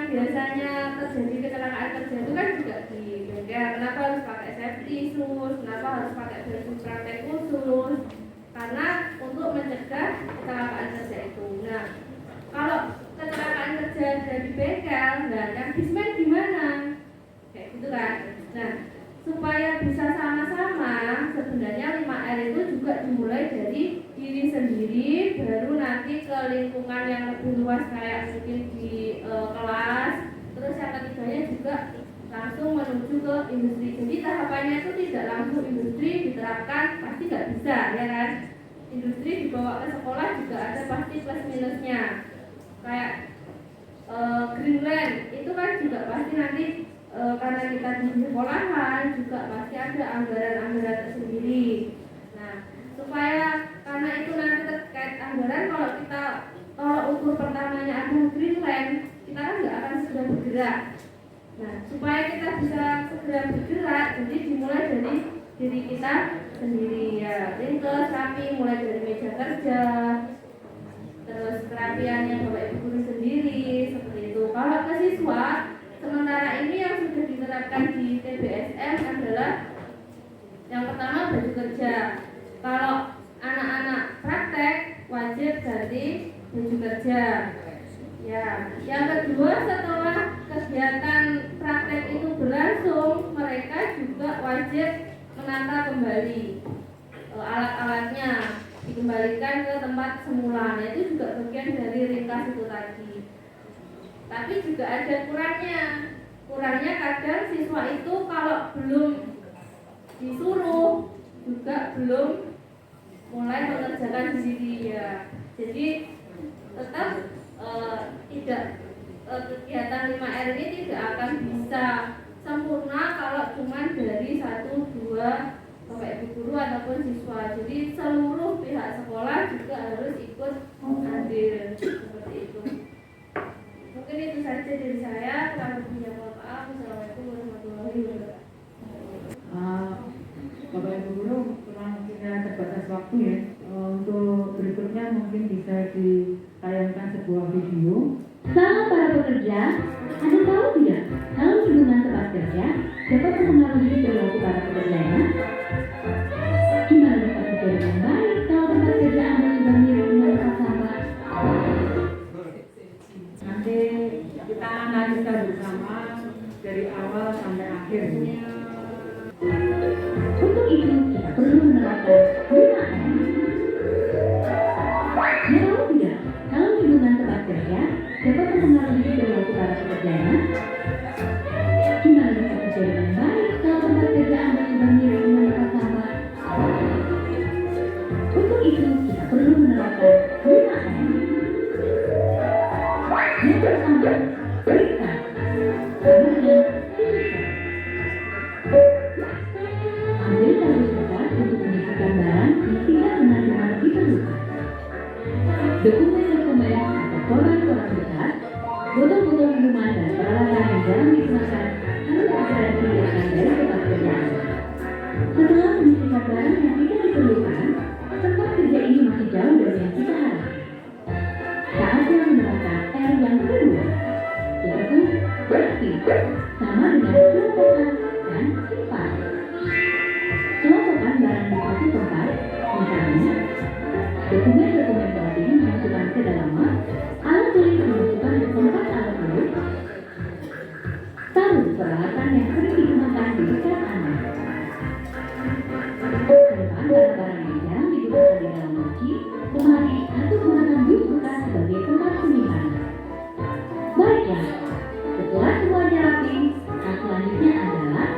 biasanya terjadi kecelakaan kerja itu kan juga di bengkel. Kenapa harus pakai safety shoes? Kenapa harus pakai baju praktek khusus? Karena untuk mencegah kecelakaan kerja itu. Nah, kalau kecelakaan kerja ada di bengkel, nah yang dismen gimana? Kayak gitu kan. Nah, supaya bisa sama-sama, sebenarnya 5R itu juga dimulai dari diri sendiri, baru nanti ke lingkungan yang lebih luas kayak mungkin di kelas. Terus yang ketiganya juga langsung menuju ke industri. Jadi tahapannya itu tidak langsung industri diterapkan, pasti nggak bisa, ya kan? Industri dibawa ke sekolah juga ada pasti plus minusnya. Kayak Greenland itu kan juga pasti nanti karena kita di sekolahan juga pasti ada anggaran-anggaran tersendiri. Nah, supaya karena itu nanti terkait anggaran, kalau ukur pertamanya ada Greenland, kita kan nggak akan segera bergerak. Nah, supaya kita bisa segera bergerak, jadi dimulai dari diri kita sendiri ya. Ringkes, rapi, mulai dari meja kerja, terus kerapiannya Bapak Ibu guru sendiri seperti itu. Kalau ke siswa, sementara ini yang sudah diterapkan di TBSM adalah yang pertama baju kerja. Kalau anak-anak praktek wajib ganti baju kerja. Ya, yang kedua setelah kegiatan praktek itu berlangsung, mereka juga wajib menata kembali alat-alatnya, dikembalikan ke tempat semula. Nah, itu juga bagian dari ringkas itu tadi. Tapi juga ada kurangnya. Kurangnya kadang siswa itu kalau belum disuruh juga belum mulai mengerjakan sendiri ya. Jadi tetap tidak kegiatan 5R ini tidak akan bisa sempurna kalau cuma dari 1-2 Bapak Ibu guru ataupun siswa. Jadi seluruh pihak sekolah juga harus ikut andil seperti itu. Mungkin itu saja dari saya. Kurang lebihnya mohon maaf. Assalamualaikum warahmatullahi wabarakatuh. Bapak Ibu guru, kurang kita terbatas waktu ya. Untuk berikutnya mungkin bisa ditayangkan sebuah video. Salam para pekerja, Anda tahu tidak kalau hubungan tempat kerja dapat mempengaruhi perilaku para pekerjanya? Gimana dapat kerja dengan baik kalau tempat kerja Anda sudah mirip dengan tempat sampah? Nanti kita analisa bersama dari awal sampai akhir. Untuk itu, kita perlu menerapkan 5M. Anda tahu tidak kalau hubungan tempat kerja dapat mempengaruhi perilaku para pekerjanya? Gimana dapat kerja dengan baik kalau tempat kerja Anda sudah mirip dengan tempat sampah? berita, sama dengan siswa. Ambil kardus bekas untuk mengisikan barang yang tidak benar-benar diperlukan. Dokumen-dokumen atau koran-koran bekas, botol-botol minuman dan peralatan yang jarang digunakan harus segera dipindahkan dari tempat kerjaan. Setelah menyisihkan barang yang tidak diperlukan, tempat kerja ini masih jauh dari yang kita harapkan. Saatnya menerapkan R yang kedua, yaitu bersih, sama dengan kelompokan dan simpan. Kelompokan barang di suatu tempat, misalnya dokumen-dokumen penting dimasukkan ke dalam map, alat tulis dimasukkan ke tempat alat tulis, taruh peralatan yang sering digunakan di dekat Anda. Simpan barang-barang yang jarang digunakan di dalam laci, lemari, atau gunakan dus bekas sebagai tempat penyimpanan. Baiklah, setelah semuanya rapi, hal selanjutnya adalah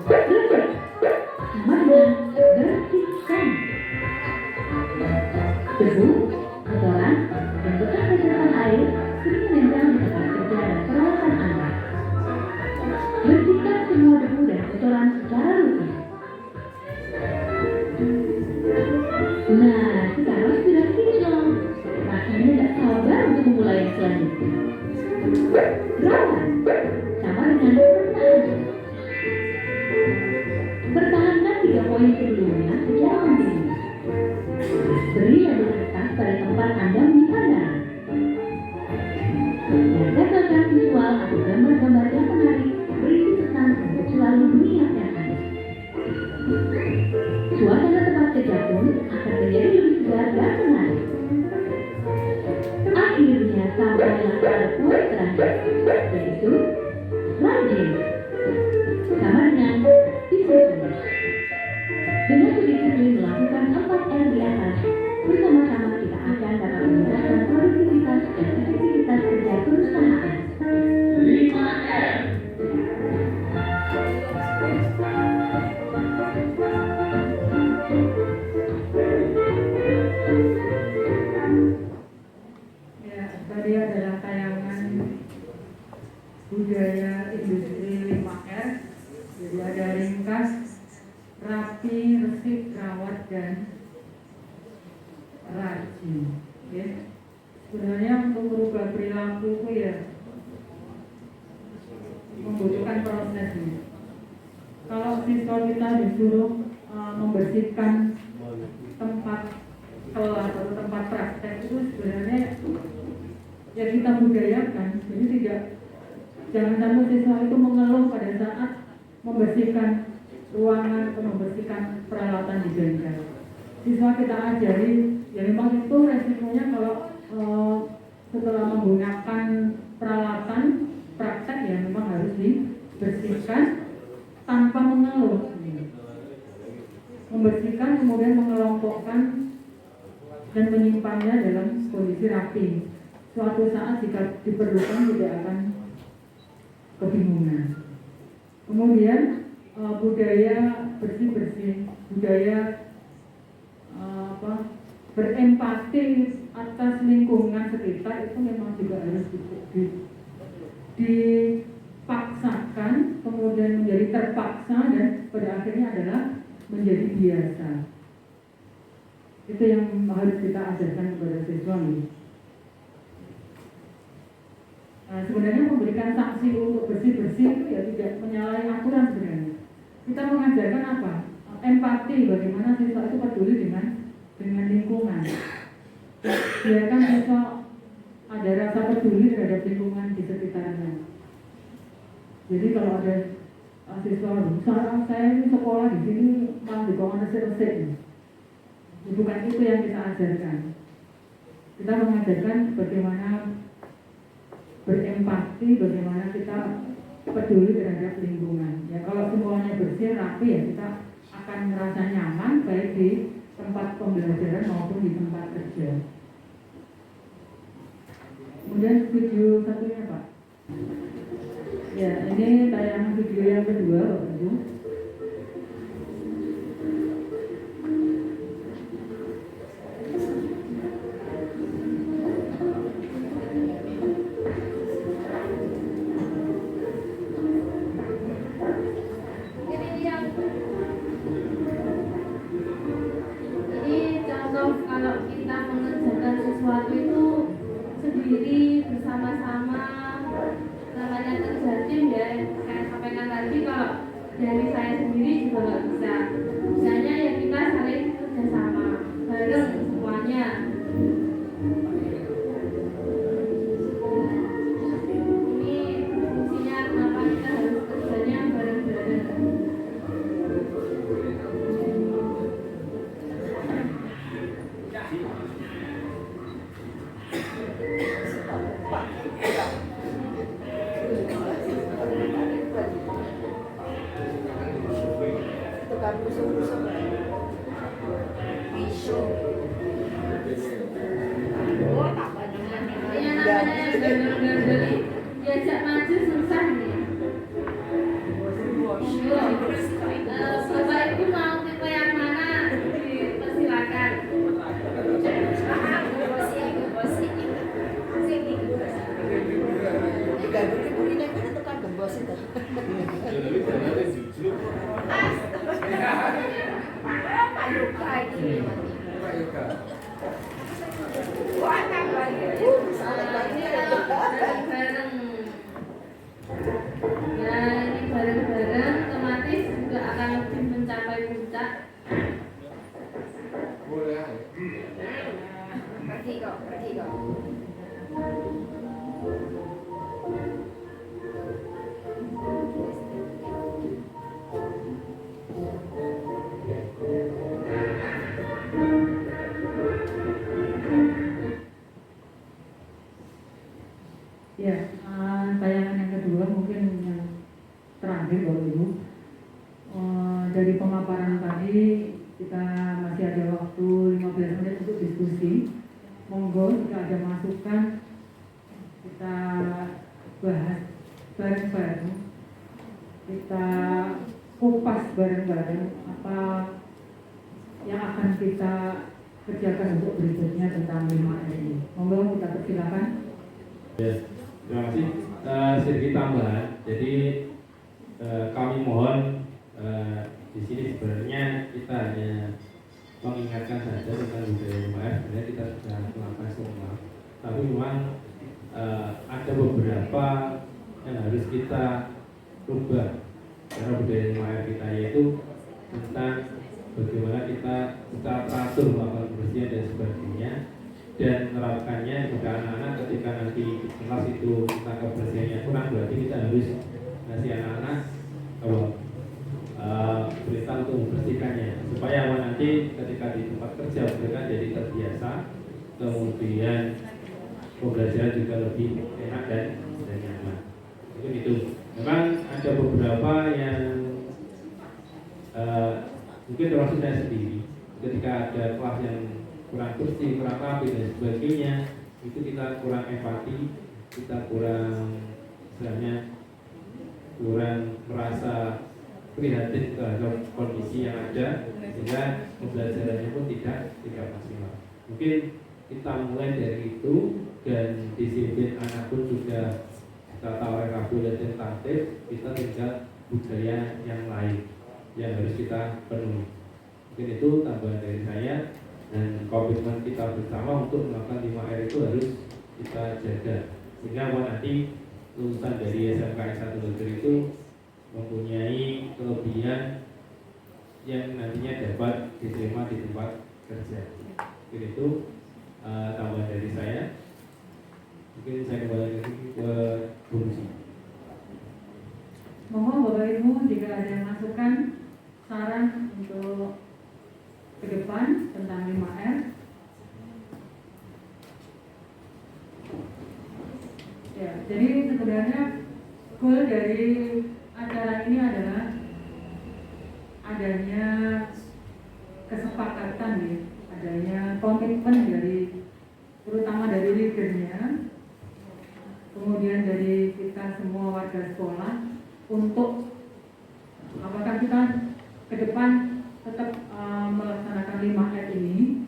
bersih, sama dengan bersihkan. Debu, kotoran, dan bekas tetesan air sering menempel di tempat kerja dan peralatan Anda. Bersihkan semua debu dan kotoran secara rutin. Nah, sekarang sudah finish loh. Rasanya tidak sabar untuk memulai yang selanjutnya. Rawat, sama dengan pertahanan. Pertahankan 3 poin sebelumnya secara kontinu. Beri label kertas pada tempat Anda menyimpan barang. Dan tempelkan visual atau gambar-gambar yang menarik berisi pesan untuk selalu mengingatkan Anda. Suasana tempat kerja pun akan menjadi lebih segar dan menarik. Akhirnya sampailah pada poin terakhir, yaitu rajin, sama dengan disiplin. Dengan berdisiplin melakukan 4R di atas, bersama-sama kita akan dapat meningkatkan produktivitas dan efektivitas kerja perusahaan. 5R. Ya, tadi adalah tayangan budaya industri 5R. Jadi ada ringkas, rapi, resik, rawat, dan rajin. Ya. Sebenarnya untuk merubah perilaku itu ya membutuhkan prosesnya. Kalau siswa kita disuruh membersihkan tempat kelas atau tempat praktek itu sebenarnya ya kita budayakan. Jadi jangan sampai siswa itu mengeluh pada saat membersihkan ruangan atau membersihkan peralatan di bengkel. Siswa kita ajari, ya memang itu resikonya kalau setelah menggunakan peralatan praktek ya memang harus dibersihkan tanpa mengeluh. Membersihkan kemudian mengelompokkan dan menyimpannya dalam kondisi rapi. Suatu saat jika diperlukan tidak akan kebingungan. Kemudian budaya bersih-bersih, budaya berempati atas lingkungan sekitar itu memang juga harus dipaksakan, kemudian menjadi terpaksa dan pada akhirnya adalah menjadi biasa. Itu yang harus kita ajarkan kepada siswa ini. Nah, sebenarnya memberikan sanksi untuk bersih-bersih itu ya tidak menyalahi aturan sebenarnya. Kita mengajarkan apa? Empati, bagaimana siswa itu peduli dengan lingkungan. Biarkan siswa ada rasa peduli terhadap lingkungan di sekitarnya. Jadi kalau ada siswa, saya ini sekolah di sini malah di bawah resik-resik. Bukan itu yang kita ajarkan. Kita mengajarkan bagaimana berempati, bagaimana kita peduli terhadap lingkungan. Ya kalau semuanya bersih, rapi ya kita akan merasa nyaman baik di tempat pembelajaran maupun di tempat kerja. Kemudian video satunya Pak. Ya ini tayangan video yang kedua Bapak Ibu. sendiri bersama-sama, namanya kerja tim ya. Saya sampaikan tadi kalau dari saya sendiri juga nggak bisa. Bisanya ya kita saling kerjasama bareng semuanya. Ini fungsinya kenapa kita harus kerjanya bareng-bareng. Ini namanya yang gandel-gandel diajak maju susah nih. Bapak Ibu mau tipe yang mana? Dipersilakan. Bareng-bareng otomatis juga akan lebih mencapai puncak. Pergi kok. Ya, tayangan yang kedua mungkin yang terakhir Bapak Ibu. Dari pemaparan tadi kita masih ada waktu 15 menit untuk diskusi. Monggo jika ada masukan kita bahas bareng-bareng, kita kupas bareng-bareng apa yang akan kita kerjakan untuk berikutnya tentang 5R ini. Monggo kita persilakan. Ya, terima kasih. Sedikit tambahan. Jadi kami mohon di sini sebenarnya kita hanya mengingatkan saja tentang budaya 5R. Sebenarnya kita sudah melakukan semua. Tapi memang ada beberapa yang harus kita rubah karena budaya 5R kita, yaitu tentang bagaimana kita secara teratur melakukan kebersihan dan sebagainya, dan menerapkannya kepada anak-anak ketika nanti di kelas itu tentang kebersihannya kurang, berarti kita harus ngasih anak-anak perintah untuk membersihkannya supaya nanti ketika di tempat kerja mereka jadi terbiasa, kemudian pembelajaran juga lebih enak dan nyaman. Mungkin itu. Memang ada beberapa yang mungkin termasuk saya sendiri, ketika ada kelas yang kurang bersih, kurang rapi dan sebagainya, itu kita kurang empati, kita kurang merasa prihatin terhadap kondisi yang ada, sehingga pembelajarannya pun tidak maksimal. Mungkin kita mulai dari itu, dan disiplin anak pun juga tata rekabul dan tertib. Kita tinggal budaya yang lain yang harus kita penuhi. Mungkin itu tambahan dari saya, dan komitmen kita bersama untuk melakukan 5R itu harus kita jaga, sehingga nanti lulusan dari SMK S1 Luther itu mempunyai kelebihan yang nantinya dapat diterima di tempat kerja. Mungkin itu tambahan dari saya. Mungkin saya kembali lagi ke Burusi. Mohon Bapak Ibu jika ada yang masukan, saran untuk ke depan tentang 5R. Ya, jadi sebenarnya goal dari acara ini adalah adanya kesepakatan ya, adanya komitmen dari terutama dari leadernya, kemudian dari kita semua warga sekolah untuk apakah kita ke depan tetap melaksanakan 5R ini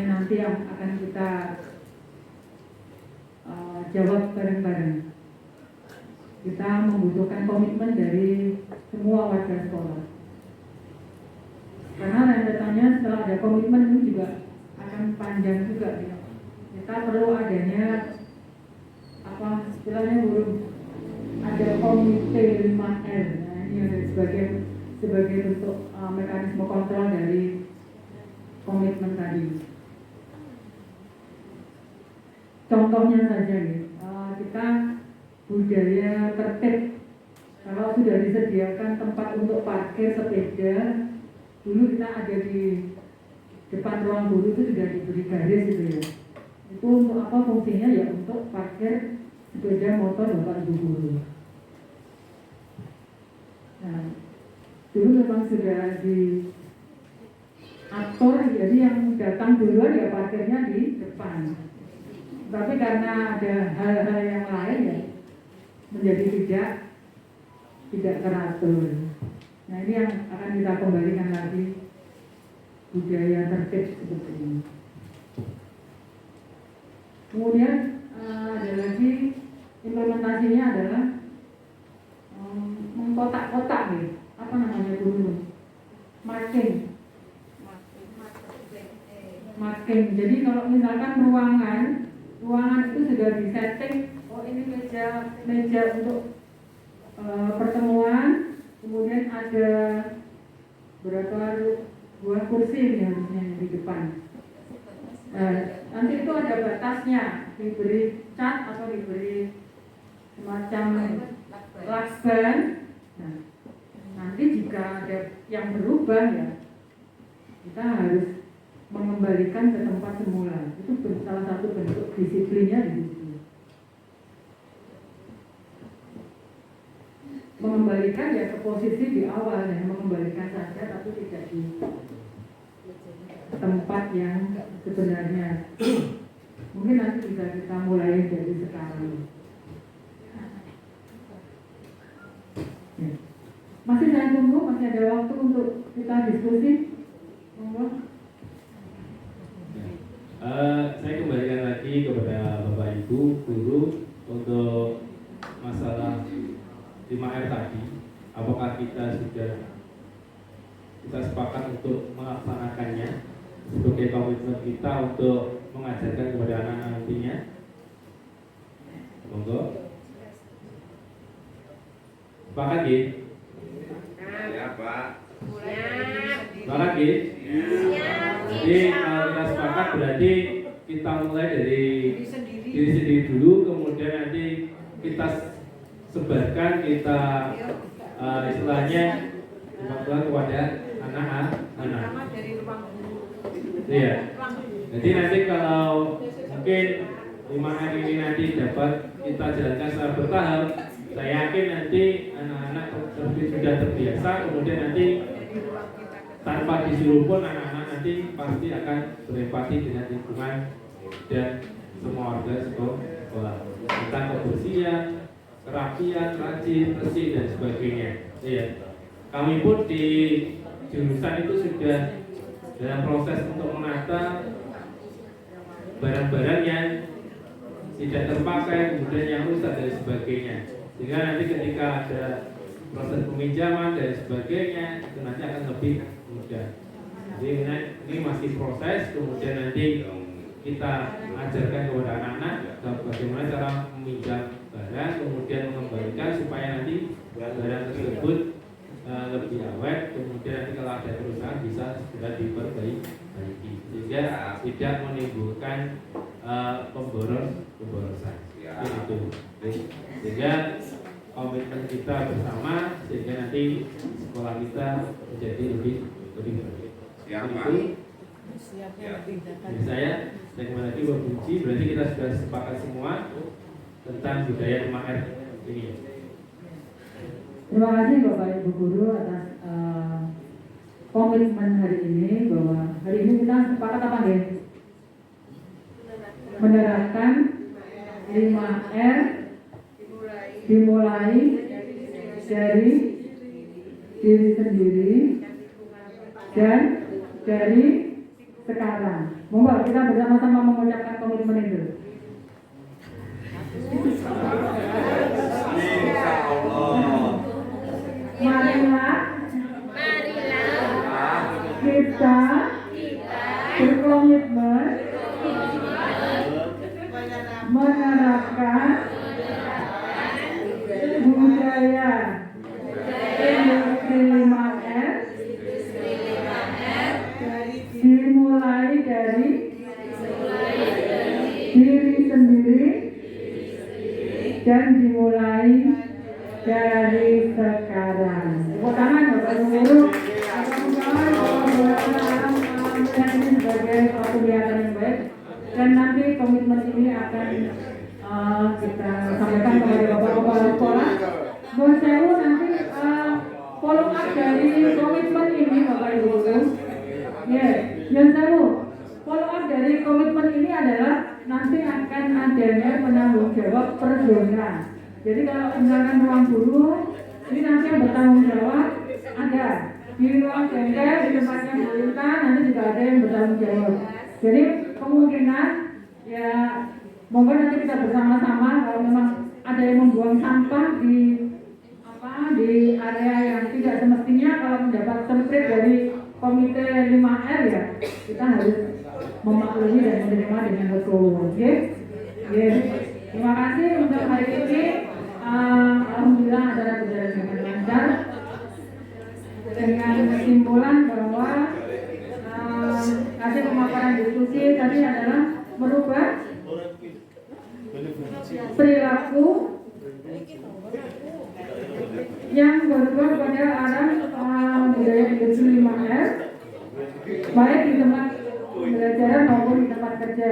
nanti yang akan kita jawab bareng-bareng. Kita membutuhkan komitmen dari semua warga sekolah, karena rentetannya setelah ada komitmen ini juga akan panjang juga ya. kita perlu adanya apa istilahnya belum ada komite 5R. Nah, ini ada sebagai bentuk mekanisme kontrol dari komitmen tadi. Contohnya saja nih, kita budaya tertib. Kalau sudah disediakan tempat untuk parkir sepeda, dulu kita ada di depan ruang guru itu sudah diberi garis gitu ya. Itu untuk apa fungsinya ya? Untuk parkir sepeda motor bapak ibu guru. Nah, dulu memang sudah diatur, jadi yang datang duluan ya parkirnya di depan. Tapi karena ada hal-hal yang lain ya menjadi tidak teratur. Nah, ini yang akan kita kembalikan lagi budaya tertib seperti ini. Kemudian ada lagi implementasinya adalah mengkotak-kotak nih, apa namanya dulu? Marking. Jadi kalau misalkan ruangan itu sudah disetting, oh ini meja untuk pertemuan, kemudian ada berapa buah kursi ini harusnya di depan. Nanti itu ada batasnya, diberi cat atau diberi semacam lakban. Nah, nanti jika ada yang berubah ya kita harus mengembalikan ke tempat semula. Itu salah satu bentuk disiplinnya di situ. Mengembalikan ya ke posisi di awal ya, mengembalikan saja tapi tidak di tempat yang sebenarnya. Mungkin nanti bisa kita mulai dari sekarang. Ya. Masih saya tunggu, masih ada waktu untuk kita diskusi. Monggo. Saya kembalikan lagi kepada Bapak Ibu guru untuk masalah 5R tadi. Apakah kita sepakat untuk melaksanakannya sebagai komitmen kita untuk mengajarkan kepada anak-anak nantinya? Monggo. Sepakat ya? Ya, Pak. Sepakat ya? Jadi kalau kita sepakat berarti kita mulai dari diri sendiri dulu, kemudian nanti kita sebarkan, kita istilahnya kepada anak-anak. Iya. Jadi nanti kalau mungkin 5R ini nanti dapat kita jalankan secara bertahap, saya yakin nanti anak-anak sudah terbiasa, kemudian nanti tanpa disuruh pun anak-anak nanti pasti akan berempati dengan lingkungan dan semua warga sekolah tentang kebersihan, kerapian, rajin, bersih dan sebagainya. Iya. Kami pun di jurusan itu sudah dalam proses untuk menata barang-barang yang tidak terpakai, kemudian yang rusak dan sebagainya. Sehingga nanti ketika ada proses peminjaman dan sebagainya itu nanti akan lebih mudah. Jadi ini masih proses, kemudian nanti kita ajarkan kepada anak-anak bagaimana cara meminjam barang, kemudian mengembalikan supaya nanti barang tersebut lebih awet, kemudian nanti kalau ada kerusakan bisa segera diperbaiki sehingga tidak menimbulkan pemborosan. Itu. Sehingga komitmen kita bersama sehingga nanti sekolah kita menjadi lebih baik. Itu saya kembali lagi berfungsi, berarti kita sudah sepakat semua tentang budaya 5R ini. Terima kasih Bapak Ibu Guru atas komitmen hari ini, bahwa hari ini kita sepakat apa ya? Menerapkan 5R dimulai dari diri sendiri dan dari sekarang. Monggo kita bersama-sama mengucapkan komitmen itu. Marilah kita berkomitmen dan dimulai dari sekarang. Tepuk tangan Bapak Ibu Guru. Mudah-mudahan melihat ini sebagai suatu kegiatan yang baik dan nanti komitmen ini akan kita sampaikan kepada Bapak Kepala Sekolah. Mohon sewu nanti follow up dari komitmen ini Bapak Ibu Guru. Ya, yang sewu follow up dari komitmen ini adalah nanti akan adanya penanggung jawab per zona. Jadi kalau misalkan ruang guru ini nanti yang bertanggung jawab ada di ruang bengkel, di tempatnya Bu Intan nanti juga ada yang bertanggung jawab. Jadi kemungkinan ya monggo nanti kita bersama-sama kalau memang ada yang membuang sampah di area yang tidak semestinya, kalau mendapat template dari komite 5R ya kita harus memaklumi dan menerima dengan betul. Oke? Terima kasih untuk hari ini. Alhamdulillah acara berjalan dengan lancar dengan kesimpulan bahwa hasil pemaparan diskusi tadi adalah merubah perilaku yang berubah pada arah budaya industri 5R baik di tempat pembelajaran maupun di tempat kerja.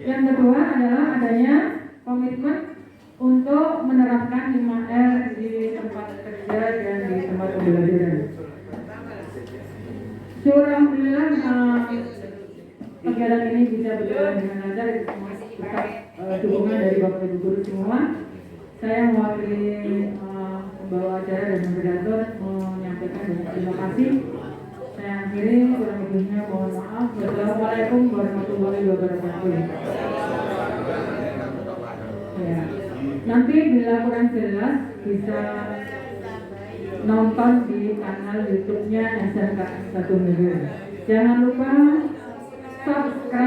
Yang kedua adalah adanya komitmen untuk menerapkan 5R di tempat kerja dan di tempat pembelajaran. Alhamdulillah kegiatan ini bisa berjalan dengan lancar berkat dukungan dari Bapak Ibu Guru semua. Saya mewakili pembawa acara dan moderator menyampaikan banyak terima kasih. Saya akhiri, kurang lebihnya mohon maaf. Wassalamualaikum warahmatullahi wabarakatuh. Ya. Nanti bila kurang jelas bisa nonton di kanal YouTube-nya SMK 1 Million. Jangan lupa subscribe